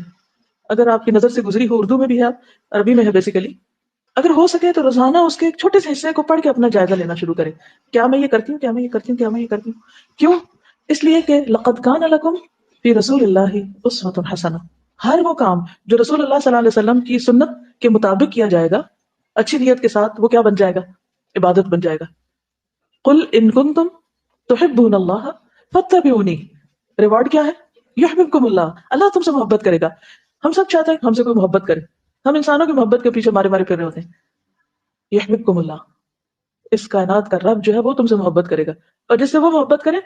اگر آپ کی نظر سے گزری ہو, اردو میں بھی ہے, عربی میں ہے بیسیکلی. اگر ہو سکے تو روزانہ اس کے ایک چھوٹے سے حصے کو پڑھ کے اپنا جائزہ لینا شروع کریں. کیا میں یہ کرتی ہوں, کیا میں یہ کرتی ہوں, کیا میں یہ کرتی ہوں. کیوں؟ اس لیے کہ لقد کان لکم فی رسول اللہ اسوۃ حسنہ. ہر وہ کام جو رسول اللہ صلی اللہ علیہ وسلم کی سنت کے مطابق کیا جائے گا, اچھی نیت کے ساتھ, وہ کیا بن جائے گا, عبادت بن جائے گا. قل ان کنتم تحبون اللہ فاتبعونی. ریوارڈ کیا ہے؟ یحببکم اللہ. اللہ تم سے محبت کرے گا. ہم سب چاہتے ہیں کہ ہم سے کوئی محبت کرے. ہم انسانوں کی محبت کے پیچھے مارے مارے پھر رہے ہوتے ہیں. یحببکم اللہ. اس کائنات کا رب جو ہے وہ تم سے محبت کرے گا, اور جس سے وہ محبت کرے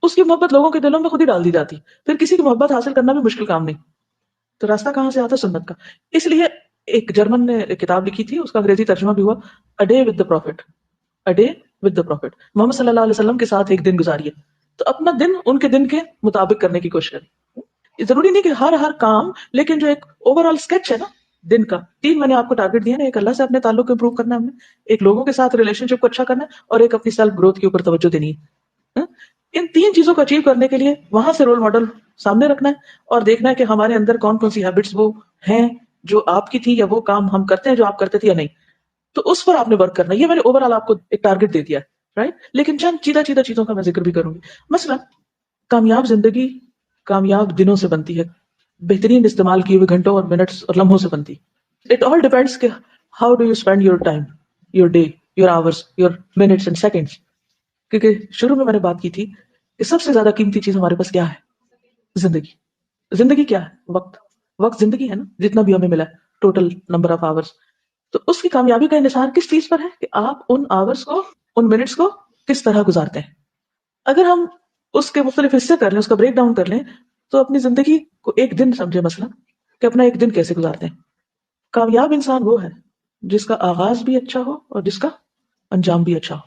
اس کی محبت لوگوں کے دلوں میں خود ہی ڈال دی جاتی. پھر کسی کی محبت حاصل کرنا بھی مشکل کام نہیں. تو راستہ کہاں سے آتا؟ سنت کا. اس لیے ایک جرمن نے ایک کتاب لکھی تھی, اس کا انگریزی ترجمہ بھی ہوا a day with the prophet. A day with the prophet. Muhammad صلی اللہ علیہ وسلم کے ساتھ ایک دن گزاریے. تو اپنا دن ان کے دن کے مطابق کرنے کی کوشش کریں. ضروری نہیں کہ ہر کام, لیکن جو ایک اوور آل اسکیچ ہے نا دن کا. 3 میں نے آپ کو ٹارگٹ دیا نا, ایک اللہ سے اپنے تعلق کو امپروو کرنا ہے, ہم نے ایک لوگوں کے ساتھ ریلیشن شپ کو اچھا کرنا ہے, اور ایک اپنی سیلف گروتھ کے اوپر توجہ دینی ہے. ان 3 چیزوں کو اچیو کرنے کے لیے وہاں سے رول ماڈل سامنے رکھنا ہے, اور دیکھنا ہے کہ ہمارے اندر کون کون سی ہیبٹس وہ ہیں جو آپ کی تھی, یا وہ کام ہم کرتے ہیں جو آپ کرتے تھے یا نہیں. تو اس پر آپ نے ورک کرنا ہے. یہ میں نے اوور آل آپ کو ایک ٹارگٹ دے دیا ہے, رائٹ. لیکن چند چیدہ چیزوں کا میں ذکر بھی کروں گی. مثلا کامیاب زندگی کامیاب دنوں سے بنتی ہے, بہترین استعمال کیے ہوئے گھنٹوں اور منٹس اور لمحوں سے بنتی. اٹ آل ڈیپینڈس کہ how do you spend your time, your day, your hours, your minutes and seconds. کیونکہ شروع میں نے بات کی تھی کہ سب سے زیادہ قیمتی چیز ہمارے پاس کیا ہے؟ زندگی. زندگی کیا ہے؟ وقت. وقت زندگی ہے نا, جتنا بھی ہمیں ملا ہے, ٹوٹل نمبر آف آورس. تو اس کی کامیابی کا انحصار کس چیز پر ہے کہ آپ ان آورس کو, ان منٹس کو کس طرح گزارتے ہیں. اگر ہم اس کے مختلف حصے کر لیں, اس کا بریک ڈاؤن کر لیں, تو اپنی زندگی کو ایک دن سمجھے مثلا کہ اپنا ایک دن کیسے گزارتے ہیں. کامیاب انسان وہ ہے جس کا آغاز بھی اچھا ہو اور جس کا انجام بھی اچھا ہو.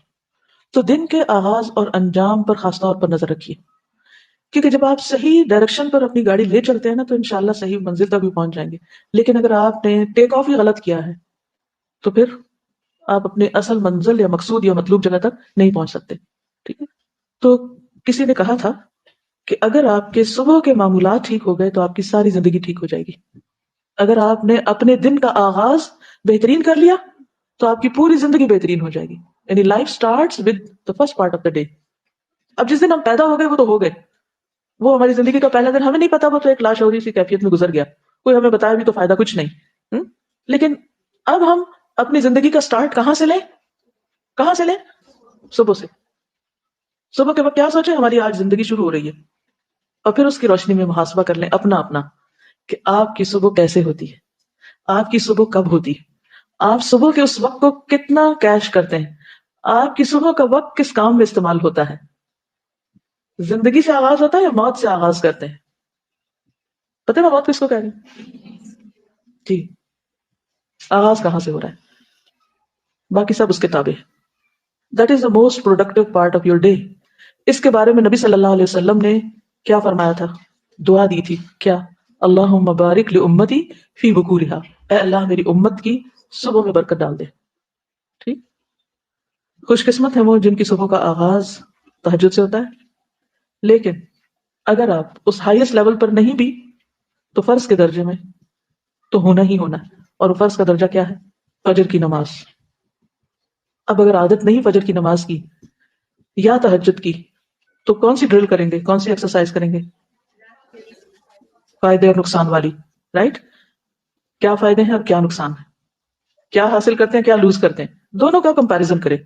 تو دن کے آغاز اور انجام پر خاص طور پر نظر رکھیے, کیونکہ جب آپ صحیح ڈائریکشن پر اپنی گاڑی لے چلتے ہیں نا تو انشاءاللہ صحیح منزل تک بھی پہنچ جائیں گے. لیکن اگر آپ نے ٹیک آف ہی غلط کیا ہے تو پھر آپ اپنے اصل منزل یا مقصود یا مطلوب جگہ تک نہیں پہنچ سکتے. ٹھیک ہے. تو کسی نے کہا تھا کہ اگر آپ کے صبح کے معمولات ٹھیک ہو گئے تو آپ کی ساری زندگی ٹھیک ہو جائے گی. اگر آپ نے اپنے دن کا آغاز بہترین کر لیا تو آپ کی پوری زندگی بہترین ہو جائے گی. یعنی life starts with the first part of the day. اب جس دن ہم پیدا ہو گئے وہ تو ہو گئے, وہ ہماری زندگی کا پہلا دن ہمیں نہیں پتا, وہ تو ایک لاشعوری سی کیفیت میں گزر گیا, کوئی ہمیں بتایا بھی تو فائدہ کچھ نہیں. لیکن اب ہم اپنی زندگی کا سٹارٹ کہاں سے لیں؟ کہاں سے لیں؟ صبح سے. صبح کے وقت کیا سوچیں؟ ہماری آج زندگی شروع ہو رہی ہے, اور پھر اس کی روشنی میں محاسبہ کر لیں اپنا کہ آپ کی صبح کیسے ہوتی ہے, آپ کی صبح کب ہوتی ہے, آپ صبح کے اس وقت کو کتنا کیش کرتے ہیں, آپ کی صبح کا وقت کس کام میں استعمال ہوتا ہے. زندگی سے آغاز ہوتا ہے یا موت سے آغاز کرتے ہیں؟ پتہ ہے میں موت کس کو کہہ رہی ہوں؟ جی, آغاز کہاں سے ہو رہا ہے؟ باقی سب اس کے تابع ہے. That is the most productive part of your day. اس کے بارے میں نبی صلی اللہ علیہ وسلم نے کیا فرمایا تھا؟ دعا دی تھی کیا؟ اللہم بارک لامتی فی بکورہا, اے اللہ میری امت کی صبح میں برکت ڈال دے. ٹھیک. خوش قسمت ہے وہ جن کی صبح کا آغاز تہجد سے ہوتا ہے. لیکن اگر آپ اس ہائیسٹ لیول پر نہیں بھی تو فرض کے درجے میں تو ہونا ہی ہونا ہے. اور فرض کا درجہ کیا ہے؟ فجر کی نماز. اب اگر عادت نہیں فجر کی نماز کی یا تہجد کی تو کون سی ڈرل کریں گے, کون سی ایکسرسائز کریں گے؟ فائدے اور نقصان والی, رائٹ. کیا فائدے ہیں اور کیا نقصان ہے, کیا حاصل کرتے ہیں, کیا لوز کرتے ہیں, دونوں کا کمپیریزن کرے,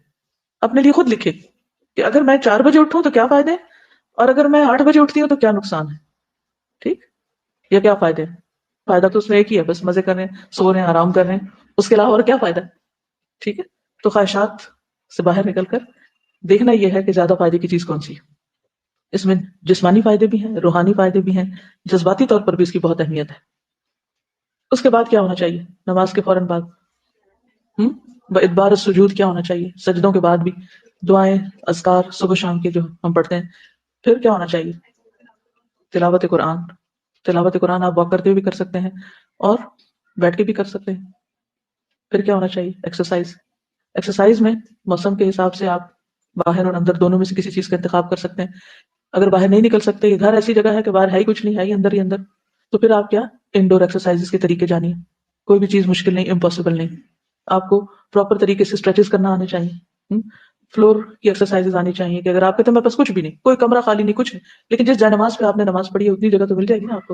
اپنے لیے خود لکھے کہ اگر میں 4 بجے اٹھوں تو کیا فائدے ہیں, اور اگر میں 8 بجے اٹھتی ہوں تو کیا نقصان ہے. ٹھیک, یا کیا فائدے ہیں؟ فائدہ تو اس میں ایک ہی ہے, بس مزے کر رہے ہیں, سو رہے ہیں, آرام کر رہے ہیں, اس کے علاوہ اور کیا فائدہ ہے. ٹھیک ہے. تو خواہشات سے باہر نکل کر دیکھنا یہ ہے کہ زیادہ فائدے کی چیز کون سی ہے. اس میں جسمانی فائدے بھی ہیں, روحانی فائدے بھی ہیں, جذباتی طور پر بھی اس کی بہت اہمیت ہے. اس کے بعد کیا ہونا چاہیے؟ نماز کے فوراً بعد ادبار السجود کیا ہونا چاہیے؟ سجدوں کے بعد بھی دعائیں, اذکار صبح شام کے جو ہم پڑھتے ہیں. پھر کیا ہونا چاہیے؟ تلاوت قرآن. تلاوت قرآن آپ واک کرتے ہوئے بھی کر سکتے ہیں اور بیٹھ کے بھی کر سکتے ہیں. پھر کیا ہونا چاہیے؟ ایکسرسائز. ایکسرسائز میں موسم کے حساب سے آپ باہر اور اندر دونوں میں سے کسی چیز کا انتخاب کر سکتے ہیں. اگر باہر نہیں نکل سکتے, گھر ایسی جگہ ہے کہ باہر ہے ہی کچھ نہیں, ہے ہی اندر ہی اندر, تو پھر آپ کیا انڈور ایکسرسائز کے طریقے جانیے. کوئی بھی چیز مشکل نہیں, امپاسبل نہیں. آپ کو پراپر طریقے سے اسٹریچز کرنا آنے چاہیے. فلور کی ایکسرسائز آنی چاہیے کہ اگر آپ کہتے ہیں میرے پاس کچھ بھی نہیں, کوئی کمرہ خالی نہیں, کچھ نہیں, لیکن جس جائے نماز پہ آپ نے نماز پڑھی ہے اتنی جگہ تو مل جائے گی نا آپ کو.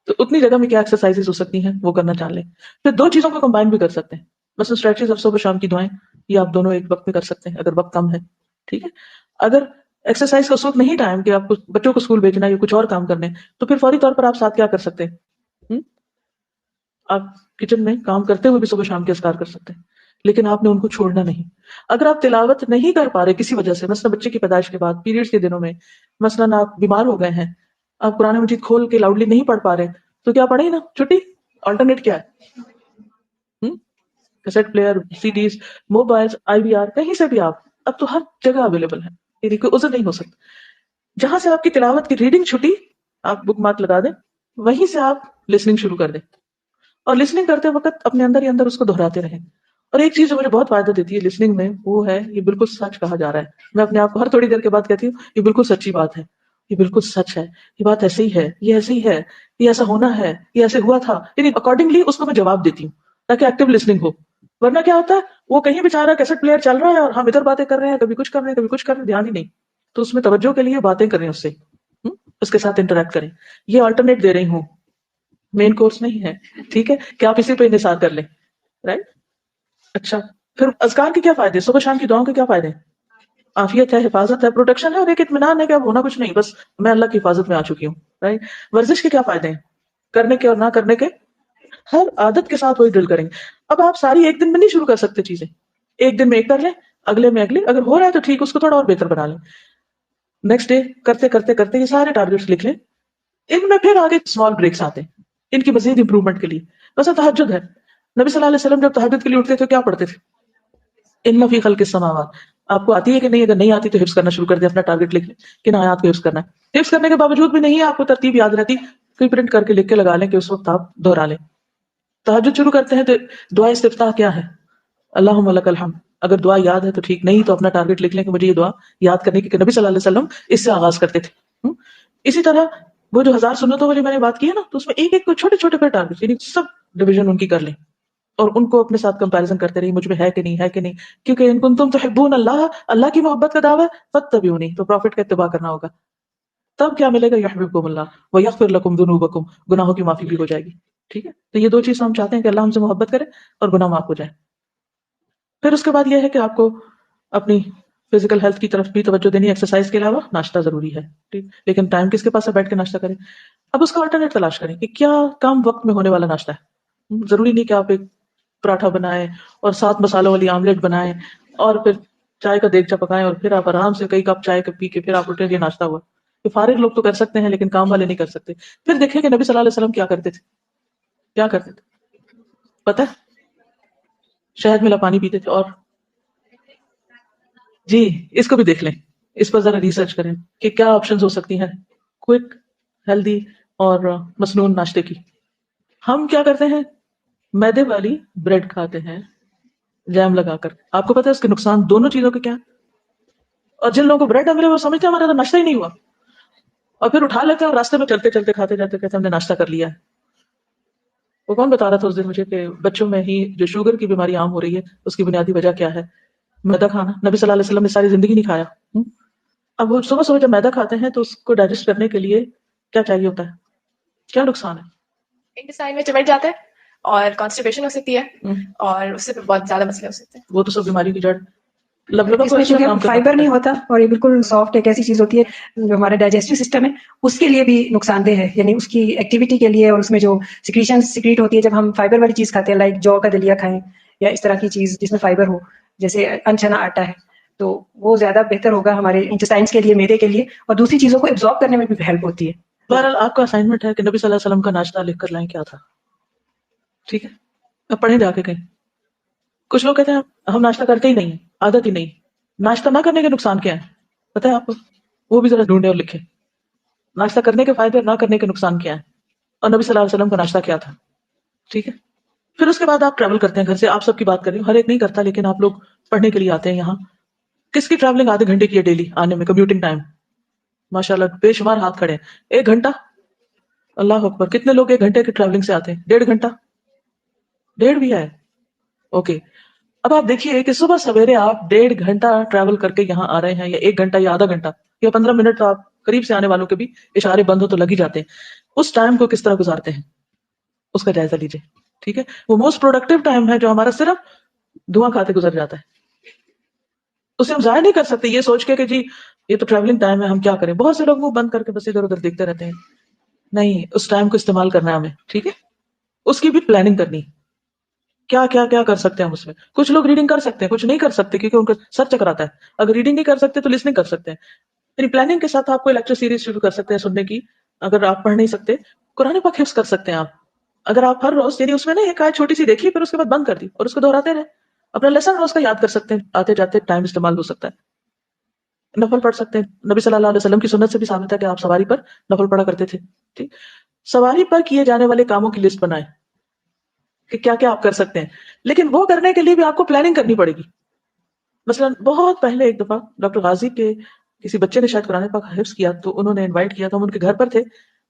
تو اتنی جگہ میں کیا ایکسرسائز ہو سکتی ہیں وہ کرنا چاہ لیں. پھر 2 چیزوں کو کمبائن بھی کر سکتے ہیں, بس اسٹریچز اور صبح شام کی دعائیں یہ آپ دونوں ایک وقت میں کر سکتے ہیں اگر وقت کم ہے. ٹھیک ہے. اگر ایکسرسائز کا اس وقت نہیں ٹائم کہ آپ کو بچوں کو اسکول بھیجنا ہے یا کچھ اور کام کرنے تو پھر فوری طور پر آپ ساتھ کیا کر سکتے ہیں؟ آپ کچن میں کام کرتے ہوئے بھی صبح شام کے اذکار کر سکتے ہیں، لیکن آپ نے ان کو چھوڑنا نہیں. اگر آپ تلاوت نہیں کر پا رہے کسی وجہ سے، مثلا بچے کی پیدائش کے بعد، پیریڈز کے دنوں میں، مثلا آپ بیمار ہو گئے ہیں، آپ قرآن مجید کھول کے لاؤڈلی نہیں پڑھ پا رہے، تو کیا پڑھیں نا، چھٹی. آلٹرنیٹ کیا ہے؟ کیسٹ پلیئر، سی ڈیز، موبائل، IVR، کہیں سے بھی آپ، اب تو ہر جگہ اویلیبل ہے، یعنی کوئی عذر نہیں ہو سکتا. جہاں سے آپ کی تلاوت کی ریڈنگ چھٹی، آپ بک مارک لگا دیں، وہیں سے آپ لسننگ شروع کر دیں، اور لسننگ کرتے وقت اپنے اندر ہی اندر اس کو دہراتے رہیں. اور ایک چیز جو مجھے بہت فائدہ دیتی ہے لسننگ میں، وہ ہے، یہ بالکل سچ کہا جا رہا ہے. میں اپنے آپ کو ہر تھوڑی دیر کے بعد کہتی ہوں یہ بالکل سچی بات ہے، یہ بالکل سچ ہے، یہ بات ایسے ہی ہے، یہ ایسے ہی ہے، یہ ایسا ہونا ہے، یہ ایسے ہوا تھا، یعنی اکارڈنگلی اس کو میں جواب دیتی ہوں تاکہ ایکٹیو لسننگ ہو. ورنہ کیا ہوتا ہے، وہ کہیں بیچارہ کیسٹ پلیئر چل رہا ہے اور ہم ادھر باتیں کر رہے ہیں، کبھی کچھ کر رہے ہیں، کبھی کچھ کر رہے ہیں، دھیان ہی نہیں. تو اس میں توجہ کے لیے باتیں کریں اس سے، اس کے ساتھ انٹریکٹ کریں. یہ آلٹرنیٹ دے رہی ہوں، مین کورس نہیں ہے. ٹھیک ہے کہ آپ اسی پہ انحصار کر لیں. رائٹ. اچھا، پھر اذکار کے کیا فائدے، صبح شام کی دعاؤں کے کیا فائدے ہیں؟ عافیت ہے، حفاظت ہے، پروٹیکشن ہے، اور ایک اطمینان ہے کہ اب ہونا کچھ نہیں، بس میں اللہ کی حفاظت میں آ چکی ہوں. رائٹ. ورزش کے کیا فائدے ہیں، کرنے کے اور نہ کرنے کے؟ ہر عادت کے ساتھ وہی ڈرل کریں گے. اب آپ ساری ایک دن میں نہیں شروع کر سکتے چیزیں، ایک دن میں ایک کر لیں، اگلے میں اگلے، اگر ہو رہا ہے تو ٹھیک، اس کو تھوڑا اور بہتر بنا لیں. نیکسٹ ڈے کرتے کرتے کرتے یہ سارے ٹارگیٹس لکھ لیں. ان میں پھر آگے اسمال بریکس آتے ہیں ان کی مزید امپروومنٹ کے لیے. ویسے تہجد ہے، نبی صلی اللہ علیہ وسلم جب تہجد کے لیے اٹھتے تھے کیا پڑھتے تھے؟ ان فی خلق السماوات. آپ کو آتی ہے کہ نہیں؟ اگر نہیں آتی تو حفظ کرنا شروع کر دیں، اپنا ٹارگیٹ لکھ لیں کن آیات کو حفظ کرنا ہے. حفظ کرنے کے باوجود بھی نہیں ہے آپ کو ترتیب یاد رہتی، کوئی پرنٹ کر کے لکھ کے لگا لیں کہ اس وقت آپ دوہرا لیں. تہجد شروع کرتے ہیں تو دعا استفتاح کیا ہے؟ اللہم لک الحمد. اگر دعا یاد ہے تو ٹھیک، نہیں تو اپنا ٹارگیٹ لکھ لیں کہ مجھے یہ دعا یاد کرنے کی، کہ نبی صلی اللہ علیہ وسلم اس سے آغاز کرتے تھے. اسی طرح وہ جو 1000 سنتوں والی میں نے بات کی ہے نا، تو اس میں ایک ایک کو چھوٹے چھوٹے پہ ٹارگیٹ، یعنی سب ڈویژن ان کی کر لیں اور ان کو اپنے ساتھ کمپیریزن کرتے رہیے، مجھ میں ہے کہ نہیں، ہے کہ نہیں. کیونکہ ان کنتم تحبون اللہ، اللہ کی محبت کا دعویٰ ہے، فاتبعونی، تو پروفٹ کا اتباع کرنا ہوگا. تب کیا ملے گا؟ یحببکم اللہ ویغفر لکم ذنوبکم، گناہوں کی معافی بھی ہو جائے گی. ٹھیک ہے. تو یہ دو چیز ہم چاہتے ہیں کہ اللہ ہم سے محبت کرے اور گناہ معاف ہو جائے. پھر اس کے بعد یہ ہے کہ آپ کو اپنی فزیکل ہیلتھ کی طرف بھی توجہ دینی. ایکسرسائز کے علاوہ ناشتہ ضروری ہے، ٹھیک، لیکن ٹائم کس کے پاس ہے بیٹھ کے ناشتہ کریں. اب اس کا آلٹرنیٹ تلاش کریں کہ کیا کم وقت میں ہونے والا ناشتہ ہے. ضروری نہیں کہ آپ ایک پراٹھا بنائیں اور 7 مسالوں والی آملیٹ بنائیں اور پھر چائے کا دیگچا پکائیں اور پھر آپ آرام سے کئی کپ چائے پی کے پھر آپ اٹھیں یہ ناشتہ ہوا. یہ فارغ لوگ تو کر سکتے ہیں لیکن کام والے نہیں کر سکتے. پھر دیکھیں کہ نبی صلی اللہ علیہ وسلم کیا کرتے تھے. کیا کرتے تھے پتہ ہے؟ شہد ملا پانی پیتے تھے. اور جی اس کو بھی دیکھ لیں، اس پر ذرا ریسرچ کریں کہ کیا آپشنز ہو سکتی ہیں کوئک، ہیلدی اور مسنون ناشتے کی. ہم کیا کرتے ہیں، میدے والی بریڈ کھاتے ہیں جیم لگا کر. آپ کو پتا ہے اس کے نقصان دونوں چیزوں کے کیا ہیں؟ اور جن لوگوں کو بریڈ ملے وہ سمجھتے ہیں ہمارا تو ناشتہ ہی نہیں ہوا، اور پھر اٹھا لیتے ہیں اور راستے میں چلتے چلتے کھاتے جاتے کہتے ہیں ہم نے ناشتہ کر لیا ہے. وہ کون بتا رہا تھا اس دن مجھے کہ بچوں میں ہی جو شوگر کی بیماری عام ہو رہی ہے اس کی بنیادی وجہ کیا ہے؟ میدا کھانا. نبی صلی اللہ علیہ وسلم نے ساری زندگی نہیں کھایا. اب وہ صبح صبح جب میدا کھاتے ہیں تو اس کو ڈائجسٹ کرنے کے لیے کیا چاہیے ہوتا ہے؟ کیا نقصان ہے؟ انٹسٹائن میں چمٹ جاتا ہے اور کانسٹیپیشن ہو سکتی ہے اور اس سے بہت زیادہ مسئلے ہو سکتے ہیں. وہ تو سب بیماری کی جڑ. لبلبہ اس کو میں اچھا چونکہ کام کرنا فائبر پڑتا نہیں ہے. ہوتا اور یہ بالکل سافٹ ایک ایسی چیز ہوتی ہے جو ہمارے ڈائجسٹو سسٹم ہے اس کے لیے بھی نقصان دہ ہے، یعنی اس کی ایکٹیویٹی کے لیے اور اس میں جو سیکریشن سیکریٹ ہوتی ہے جب ہم فائبر والی چیز کھاتے ہیں، لائک جو کا دلیا کھائیں یا اس طرح کی چیز جس میں فائبر ہو، جیسے انچنا آٹا ہے، تو وہ زیادہ بہتر ہوگا ہمارے انٹسٹائنس کے لیے، میدے کے لیے، اور دوسری چیزوں کو ایبزارب کرنے میں بھی ہیلپ ہوتی ہے. بہرحال آپ کا اسائنمنٹ ہے کہ نبی صلی اللہ علیہ وسلم کا ناشتہ لکھ کر لائیں کیا تھا. ٹھیک ہے، اب پڑھیں جا کے کہیں. کچھ لوگ کہتے ہیں ہم ناشتہ کرتے ہی نہیں، عادت ہی نہیں. ناشتہ نہ کرنے کے نقصان کیا ہے پتہ ہے آپ کو؟ وہ بھی ذرا ڈھونڈے اور لکھیں. ناشتہ کرنے کے فائدے اور نہ کرنے کے نقصان کیا ہے، اور نبی صلی اللہ علیہ وسلم کا ناشتہ کیا تھا. ٹھیک ہے. پھر اس کے بعد آپ ٹریول کرتے ہیں گھر سے. آپ سب کی بات کر رہی ہوں، ہر ایک نہیں کرتا لیکن آپ لوگ پڑھنے کے لیے آتے ہیں یہاں. کس کی ٹریولنگ آدھے گھنٹے کی ہے ڈیلی آنے میں، کمیوٹنگ ٹائم؟ ماشاء اللہ بے شمار ہاتھ کھڑے ہیں. 1 گھنٹہ، اللہ اکبر. کتنے لوگ 1 گھنٹے کی ٹریولنگ سے آتے ہیں؟ 1.5 گھنٹہ، 1.5 بھی ہے. اوکے. اب آپ دیکھیے کہ صبح سویرے آپ 1.5 گھنٹہ ٹریول کر کے یہاں آ رہے ہیں، یا 1 گھنٹہ یا آدھا گھنٹہ یا 15 منٹ. تو آپ قریب سے آنے والوں کے بھی اشارے بند ہو تو لگ ہی جاتے ہیں. اس ٹائم کو کس طرح گزارتے ہیں اس کا جائزہ لیجیے. ٹھیک ہے. وہ موسٹ پروڈکٹیو ٹائم ہے جو ہمارا صرف دعا کھاتے گزر جاتا ہے. اسے ہم ضائع نہیں کر سکتے یہ سوچ کے کہ جی یہ تو ٹریولنگ ٹائم ہے ہم کیا کریں. بہت سے لوگ منہ بند کر کے بس ادھر ادھر دیکھتے رہتے ہیں. نہیں, اس ٹائم کو استعمال کرنا ہے ہمیں, ٹھیک ہے, اس کی بھی پلاننگ کرنی. کیا کیا کیا کر سکتے ہیں ہم اس میں. کچھ لوگ ریڈنگ کر سکتے ہیں, کچھ نہیں کر سکتے کیونکہ ان کا سر چکراتا ہے. اگر ریڈنگ نہیں کر سکتے تو لسننگ کر سکتے ہیں. یعنی پلاننگ کے ساتھ آپ کوئی لیکچر سیریز شروع کر سکتے ہیں سننے کی. اگر آپ پڑھ نہیں سکتے, قرآن پاک حفظ کر سکتے ہیں آپ. اگر آپ ہر روز یعنی اس میں نا ایک آیت چھوٹی سی دیکھی پھر اس کے بعد بند کر دی اور اس کو دہراتے رہے, اپنا لیسن روز کا یاد کر سکتے ہیں, آتے جاتے ٹائم استعمال ہو سکتا ہے. نفل پڑھ سکتے ہیں. نبی صلی اللہ علیہ وسلم کی سنت سے بھی ثابت ہے کہ آپ سواری پر نفل پڑھا کرتے تھے. ٹھیک, سواری پر کیے جانے والے کاموں کی لسٹ بنائیں کہ کیا کیا آپ کر سکتے ہیں, لیکن وہ کرنے کے لیے بھی آپ کو پلاننگ کرنی پڑے گی. مثلا بہت پہلے ایک دفعہ ڈاکٹر غازی کے کسی بچے نے شاید قرآن پاک حفظ کیا تو انہوں نے انوائٹ کیا, تو ہم ان کے گھر پر تھے,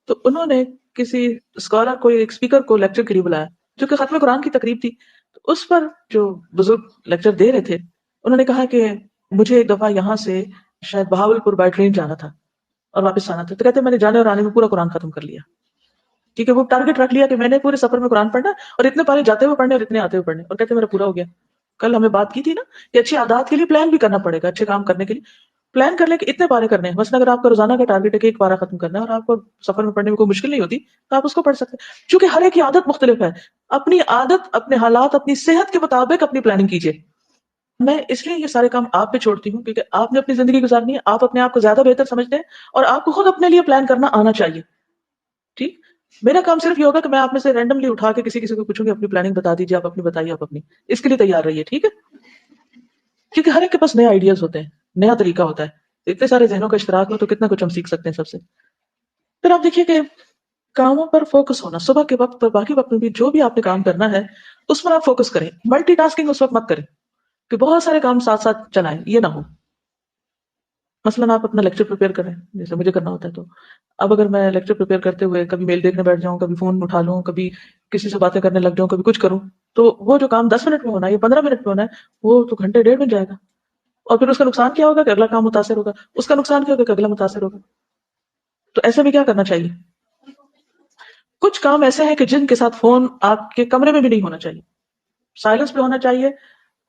تو انہوں نے کسی اسکالر کو, ایک اسپیکر کو لیکچر کے لیے بلایا جو کہ ختم قرآن کی تقریب تھی. تو اس پر جو بزرگ لیکچر دے رہے تھے انہوں نے کہا کہ مجھے ایک دفعہ یہاں سے شاید بہاول پور بائی ٹرین جانا تھا اور واپس آنا تھا, تو کہتے میں نے جانے اور آنے میں پورا قرآن ختم کر لیا. ٹھیک ہے, وہ ٹارگیٹ رکھ لیا کہ میں نے پورے سفر میں قرآن پڑھنا اور اتنے پارے جاتے ہوئے پڑھنے اور اتنے آتے ہوئے پڑھنے, اور کہتے میرا پورا ہو گیا. کل ہمیں بات کی تھی نا کہ اچھی عادات کے لیے پلان بھی کرنا پڑے گا, اچھے کام کرنے کے لیے پلان کر لیں کہ اتنے پارے کرنے ہیں. مثلا اگر آپ کا روزانہ کا ٹارگیٹ ہے کہ ایک پارا ختم کرنا ہے اور آپ کو سفر میں پڑھنے میں کوئی مشکل نہیں ہوتی تو آپ اس کو پڑھ سکتے ہیں. چونکہ ہر ایک کی عادت مختلف ہے, اپنی عادت, اپنے حالات, اپنی صحت کے مطابق اپنی پلاننگ کیجیے. میں اس لیے یہ سارے کام آپ پہ چھوڑتی ہوں کیونکہ آپ نے اپنی زندگی گزارنی ہے, آپ اپنے آپ کو زیادہ بہتر سمجھتے ہیں اور آپ کو خود اپنے لیے پلان کرنا آنا چاہیے. ٹھیک, میرا کام صرف یہ ہوگا کہ میں آپ میں سے رینڈملی اٹھا کے کسی کو پوچھوں گی اپنی پلاننگ بتا دیجیے, آپ اپنی بتائیے, آپ اپنی, اس کے لیے تیار رہیے. ٹھیک ہے, کیونکہ ہر ایک کے پاس نئے آئیڈیاز ہوتے ہیں, نیا طریقہ ہوتا ہے. اتنے سارے ذہنوں کا اشتراک ہو تو کتنا کچھ ہم سیکھ سکتے ہیں سب سے. پھر آپ دیکھیے کہ کاموں پر فوکس ہونا, صبح کے وقت پر باقی وقت میں بھی جو بھی آپ نے کام کرنا ہے اس پر آپ فوکس کریں. ملٹی ٹاسکنگ اس وقت مت کریں کہ بہت سارے کام ساتھ ساتھ چلائیں, یہ نہ ہو. مثلاً آپ اپنا لیکچر پریپیئر کریں جیسے مجھے کرنا ہوتا ہے, تو اب اگر میں لیکچر پریپیئر کرتے ہوئے کبھی میل دیکھنے بیٹھ جاؤں, کبھی فون اٹھا لوں, کبھی کسی سے باتیں کرنے لگ جاؤں, کبھی کچھ کروں, تو وہ جو کام 10 منٹ میں ہونا ہے یا 15 منٹ میں ہونا ہے وہ تو گھنٹے ڈیڑھ میں جائے گا. اور پھر اس کا نقصان کیا ہوگا کہ اگلا کام متاثر ہوگا, اس کا نقصان کیا ہوگا کہ اگلا متاثر ہوگا. تو ایسے میں کیا کرنا چاہیے, کچھ کام ایسے ہیں کہ جن کے ساتھ فون آپ کے کمرے میں بھی نہیں ہونا چاہیے, سائلنس پہ ہونا چاہیے,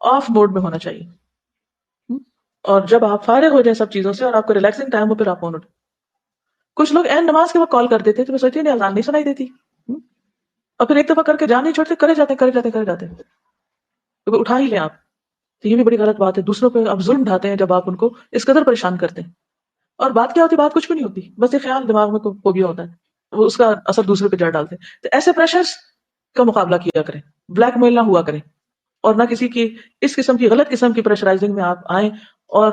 آف موڈ میں ہونا چاہیے. اور جب آپ فارغ ہو جائیں سب چیزوں سے اور آپ کو ریلیکسنگ ٹائم ہو پھر آپ فون اٹھیں. کچھ لوگ این نماز کے وقت کال کر دیتے تو میں سوچتی نہیں اذان نہیں سنائی دیتی, اور پھر ایک دفعہ کر کے جان نہیں چھوڑتے, کرے جاتے تو اٹھا ہی لیں آپ. تو یہ بھی بڑی غلط بات ہے, دوسروں پہ آپ ظلم ڈھاتے ہیں جب آپ ان کو اس قدر پریشان کرتے ہیں. اور بات کیا ہوتی, بات کچھ بھی نہیں ہوتی, بس یہ خیال دماغ میں کو بھی ہوتا ہے, وہ اس کا اثر دوسرے پہ جڑ ڈالتے ہیں. تو ایسے پریشرز کا مقابلہ کیا کریں, بلیک میل نہ ہوا کریں, اور نہ کسی کی اس قسم کی غلط قسم کی پریشرائزنگ میں آپ آئیں. اور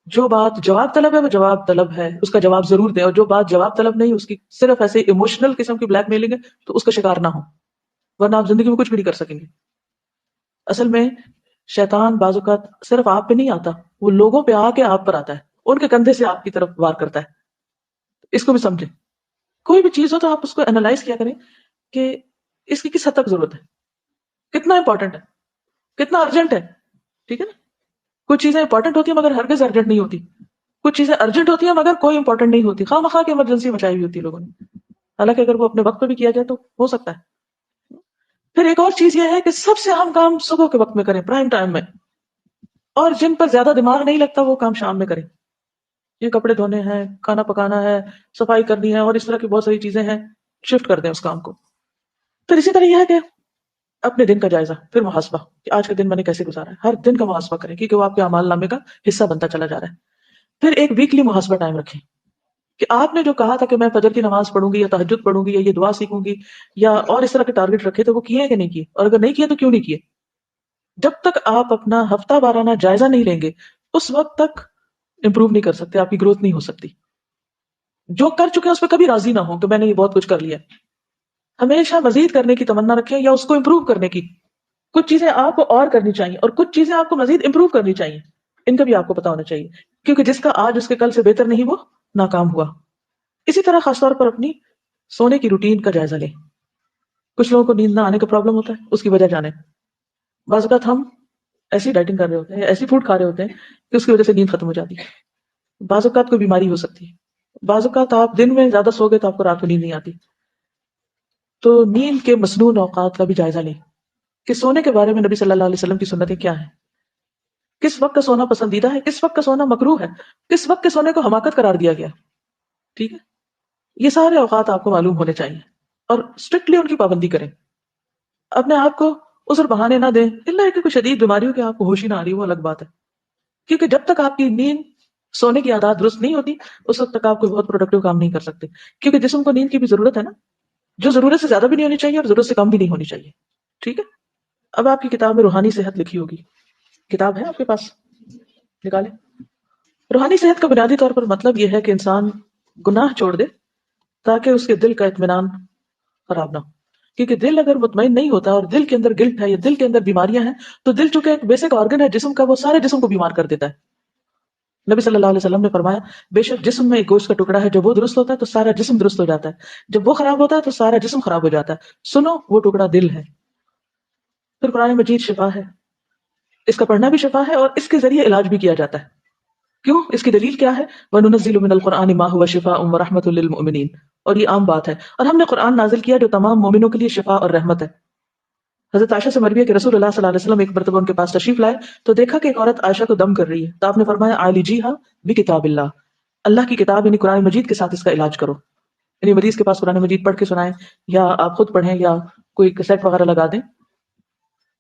جو بات جواب طلب ہے وہ جواب طلب ہے, اس کا جواب ضرور دیں, اور جو بات جواب طلب نہیں اس کی صرف ایسے ایموشنل قسم کی بلیک میلنگ ہے تو اس کا شکار نہ ہو, ورنہ آپ زندگی میں کچھ بھی نہیں کر سکیں گے. اصل میں شیطان بعض اوقات صرف آپ پہ نہیں آتا, وہ لوگوں پہ آ کے آپ پر آتا ہے, ان کے کندھے سے آپ کی طرف وار کرتا ہے. اس کو بھی سمجھیں. کوئی بھی چیز ہو تو آپ اس کو انالائز کیا کریں کہ اس کی کس حد تک ضرورت ہے, کتنا امپورٹنٹ ہے, کتنا ارجنٹ ہے. ٹھیک ہے نا, کچھ چیزیں امپورٹنٹ ہوتی ہیں مگر ہرگز ارجنٹ نہیں ہوتی, کچھ چیزیں ارجنٹ ہوتی ہیں مگر کوئی امپورٹنٹ نہیں ہوتی, خواہ مخواہ کی ایمرجنسی مچائی ہوئی ہوتی ہے لوگوں نے, حالانکہ اگر وہ اپنے وقت پہ بھی کیا جائے تو ہو سکتا ہے. پھر ایک اور چیز یہ ہے کہ سب سے اہم کام صبح کے وقت میں کریں, پرائم ٹائم میں, اور جن پر زیادہ دماغ نہیں لگتا وہ کام شام میں کریں. یہ کپڑے دھونے ہیں, کھانا پکانا ہے, صفائی کرنی ہے, اور اس طرح کی بہت ساری چیزیں ہیں, شفٹ کر دیں اس کام کو. پھر اسی طرح یہ ہے کہ اپنے دن کا جائزہ, پھر محاسبہ کہ آج کا دن میں نے کیسے گزارا ہے, ہر دن کا محاسبہ کریں کیونکہ وہ آپ کے اعمال نامے کا حصہ بنتا چلا جا رہا ہے. پھر ایک ویکلی محاسبہ ٹائم رکھیں کہ آپ نے جو کہا تھا کہ میں فجر کی نماز پڑھوں گی یا تہجد پڑھوں گی یا یہ دعا سیکھوں گی یا اور اس طرح کے ٹارگیٹ رکھے تو وہ کیے ہیں کہ نہیں کیے, اور اگر نہیں کیے تو کیوں نہیں کیے. جب تک آپ اپنا ہفتہ وارانہ جائزہ نہیں لیں گے اس وقت تک امپروو نہیں کر سکتے, آپ کی گروتھ نہیں ہو سکتی. جو کر چکے ہیں اس پہ کبھی راضی نہ ہو کہ میں نے یہ بہت کچھ کر لیا, ہمیشہ مزید کرنے کی تمنا رکھیں یا اس کو امپروو کرنے کی. کچھ چیزیں آپ کو اور کرنی چاہیے اور کچھ چیزیں آپ کو مزید امپروو کرنی چاہیے, ان کا بھی آپ کو پتا ہونا چاہیے, کیونکہ جس کا آج اس کے کل سے بہتر نہیں وہ ناکام ہوا. اسی طرح خاص طور پر اپنی سونے کی روٹین کا جائزہ لیں. کچھ لوگوں کو نیند نہ آنے کا پرابلم ہوتا ہے, اس کی وجہ جانیں. بعض اوقات ہم ایسی ڈائٹنگ کر رہے ہوتے ہیں, ایسی فوڈ کھا رہے ہوتے ہیں کہ اس کی وجہ سے نیند ختم ہو جاتی ہے. بعض اوقات کوئی بیماری ہو سکتی ہے, بعض اوقات آپ دن میں زیادہ سو گئے تو آپ کو رات کو نیند نہیں آتی. تو نیند کے مسنون اوقات کا بھی جائزہ لیں کہ سونے کے بارے میں نبی صلی اللہ علیہ وسلم کی سنتیں کیا ہیں. کس وقت کا سونا پسندیدہ ہے، کس وقت کا سونا مکروہ ہے، کس وقت کے سونے کو حماقت قرار دیا گیا. ٹھیک ہے، یہ سارے اوقات آپ کو معلوم ہونے چاہیے اور اسٹرکٹلی ان کی پابندی کریں. اپنے آپ کو عذر بہانے نہ دیں، اللہ کہ کوئی شدید بیماری ہو کہ آپ کو ہوش ہی نہ آ رہی، وہ الگ بات ہے. کیونکہ جب تک آپ کی نیند، سونے کی عادات درست نہیں ہوتی، اس وقت تک آپ کوئی بہت پروڈکٹیو کام نہیں کر سکتے. کیونکہ جسم کو نیند کی بھی ضرورت ہے نا، جو ضرورت سے زیادہ بھی نہیں ہونی چاہیے اور ضرورت سے کم بھی نہیں ہونی چاہیے. ٹھیک ہے. اب آپ کی کتاب میں روحانی صحت لکھی ہوگی، کتاب ہے آپ کے پاس، نکالیں. روحانی صحت کا بنیادی طور پر مطلب یہ ہے کہ انسان گناہ چھوڑ دے تاکہ اس کے دل کا اطمینان خراب نہ ہو. کیونکہ دل اگر مطمئن نہیں ہوتا اور دل کے اندر گلٹ ہے یا دل کے اندر بیماریاں ہیں، تو دل چونکہ ایک بیسک آرگن ہے جسم کا، وہ سارے جسم کو بیمار کر دیتا ہے. نبی صلی اللہ علیہ وسلم نے فرمایا بے شک جسم میں ایک گوشت کا ٹکڑا ہے، جب وہ درست ہوتا ہے تو سارا جسم درست ہو جاتا ہے، جب وہ خراب ہوتا ہے تو سارا جسم خراب ہو جاتا ہے. سنو، وہ ٹکڑا دل ہے. پھر قرآن مجید شفا ہے، اس کا پڑھنا بھی شفا ہے اور اس کے ذریعے علاج بھی کیا جاتا ہے. کیوں؟ اس کی دلیل کیا ہے؟ وَنُنَزِّلُ مِنَ الْقُرْآنِ مَا هُوَ شِفَاءٌ وَرَحْمَةٌ لِّلْمُؤْمِنِينَ. اور یہ عام بات ہے، اور ہم نے قرآن نازل کیا جو تمام مومنوں کے لیے شفا اور رحمت ہے. حضرت عائشہ سے مروی ہے کہ رسول اللہ صلی اللہ علیہ وسلم ایک مرتبہ ان کے پاس تشریف لائے تو دیکھا کہ ایک عورت عائشہ کو دم کر رہی ہے، تو آپ نے فرمایا عالجیہا بکتاب اللہ، اللہ کی کتاب یعنی قرآن مجید کے ساتھ اس کا علاج کرو. یعنی مریض کے پاس قرآن مجید پڑھ کے سنائیں، یا آپ خود پڑھیں، یا کوئی کیسٹ وغیرہ لگا دیں.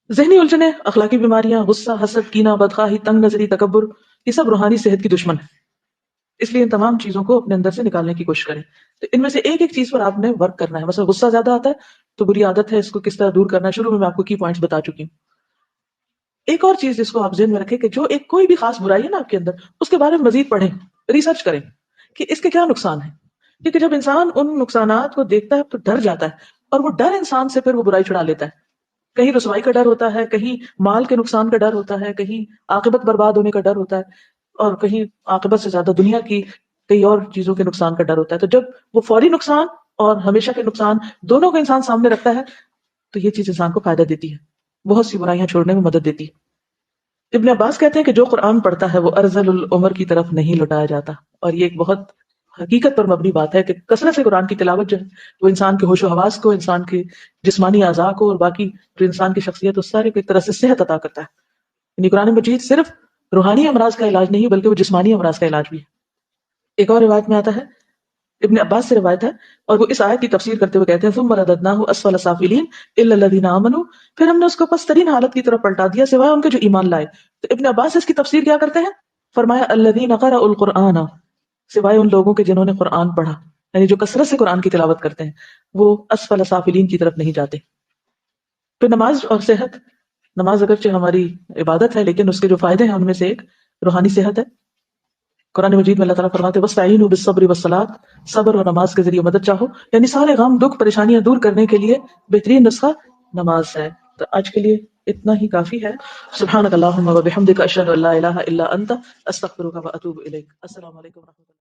ذہنی الجھنیں، اخلاقی بیماریاں، غصہ، حسد، کینہ، بدخواہی، تنگ نظری، تکبر، یہ سب روحانی صحت کی دشمن ہے. اس لیے ان تمام چیزوں کو اپنے اندر سے نکالنے کی کوشش کریں. تو ان میں سے ایک ایک چیز پر آپ نے ورک کرنا ہے. مثلا غصہ زیادہ آتا ہے تو بری عادت ہے، اس کو کس طرح دور کرنا ہے، شروع میں آپ کو کی پوائنٹس بتا چکی ہوں. ایک اور چیز جس کو آپ ذہن میں رکھیں کہ جو ایک کوئی بھی خاص برائی ہے نا آپ کے اندر، اس کے بارے میں مزید پڑھیں، ریسرچ کریں کہ اس کے کیا نقصان ہیں. کیونکہ جب انسان ان نقصانات کو دیکھتا ہے تو ڈر جاتا ہے، اور وہ ڈر انسان سے پھر وہ برائی چھڑا لیتا ہے. کہیں رسوائی کا ڈر ہوتا ہے، کہیں مال کے نقصان کا ڈر ہوتا ہے، کہیں عاقبت برباد ہونے کا ڈر ہوتا ہے، اور کہیں عاقبت سے زیادہ دنیا کی کئی اور چیزوں کے نقصان کا ڈر ہوتا ہے. تو جب وہ فوری نقصان اور ہمیشہ کے نقصان دونوں کو انسان سامنے رکھتا ہے تو یہ چیز انسان کو فائدہ دیتی ہے، بہت سی برائیاں چھوڑنے میں مدد دیتی ہے. ابن عباس کہتے ہیں کہ جو قرآن پڑھتا ہے وہ ارذل العمر کی طرف نہیں لوٹایا جاتا. اور یہ ایک بہت حقیقت پر مبنی بات ہے کہ کثرت سے قرآن کی تلاوت جو ہے وہ انسان کے ہوش و حواس کو، انسان کے جسمانی اعضاء کو، اور باقی جو انسان کی شخصیت اس سارے کو ایک طرح سے صحت عطا کرتا ہے. یعنی قرآن مجید صرف روحانی امراض کا علاج نہیں بلکہ وہ جسمانی امراض کا علاج بھی ہے. ایک اور روایت میں آتا ہے، ابن عباس سے روایت ہے، اور وہ اس آیت کی تفسیر کرتے ہوئے کہتے ہیں ثم رددناہ اسفل سافلین الا الذین آمنوا، پھر ہم نے اس کو پس ترین حالت کی طرف پلٹا دیا سوائے ان کے جو ایمان لائے. تو ابن عباس اس کی تفسیر کیا کرتے ہیں؟ فرمایا الذین قرأوا القرآن، سوائے ان لوگوں کے جنہوں نے قرآن پڑھا، یعنی جو کثرت سے قرآن کی تلاوت کرتے ہیں وہ اسفل سافلین کی طرف نہیں جاتے. پھر نماز اور صحت. نماز اگرچہ ہماری عبادت ہے لیکن اس کے جو فائدے ہیں ان میں سے ایک روحانی صحت ہے. قرآن مجید میں اللہ تعالیٰ فرماتے ہیں وَاسْتَعِینُوا بِالصَّبْرِ وَالصَّلَاةِ، صبر اور نماز کے ذریعے مدد چاہو، یعنی سارے غم، دکھ، پریشانیاں دور کرنے کے لیے بہترین نسخہ نماز ہے. تو آج کے لیے اتنا ہی کافی ہے. سبحانک اللہم و بحمدک، اشہد ان لا الہ الا انت، استغفرک و اتوب الیک. السلام علیکم و رحمۃ اللہ.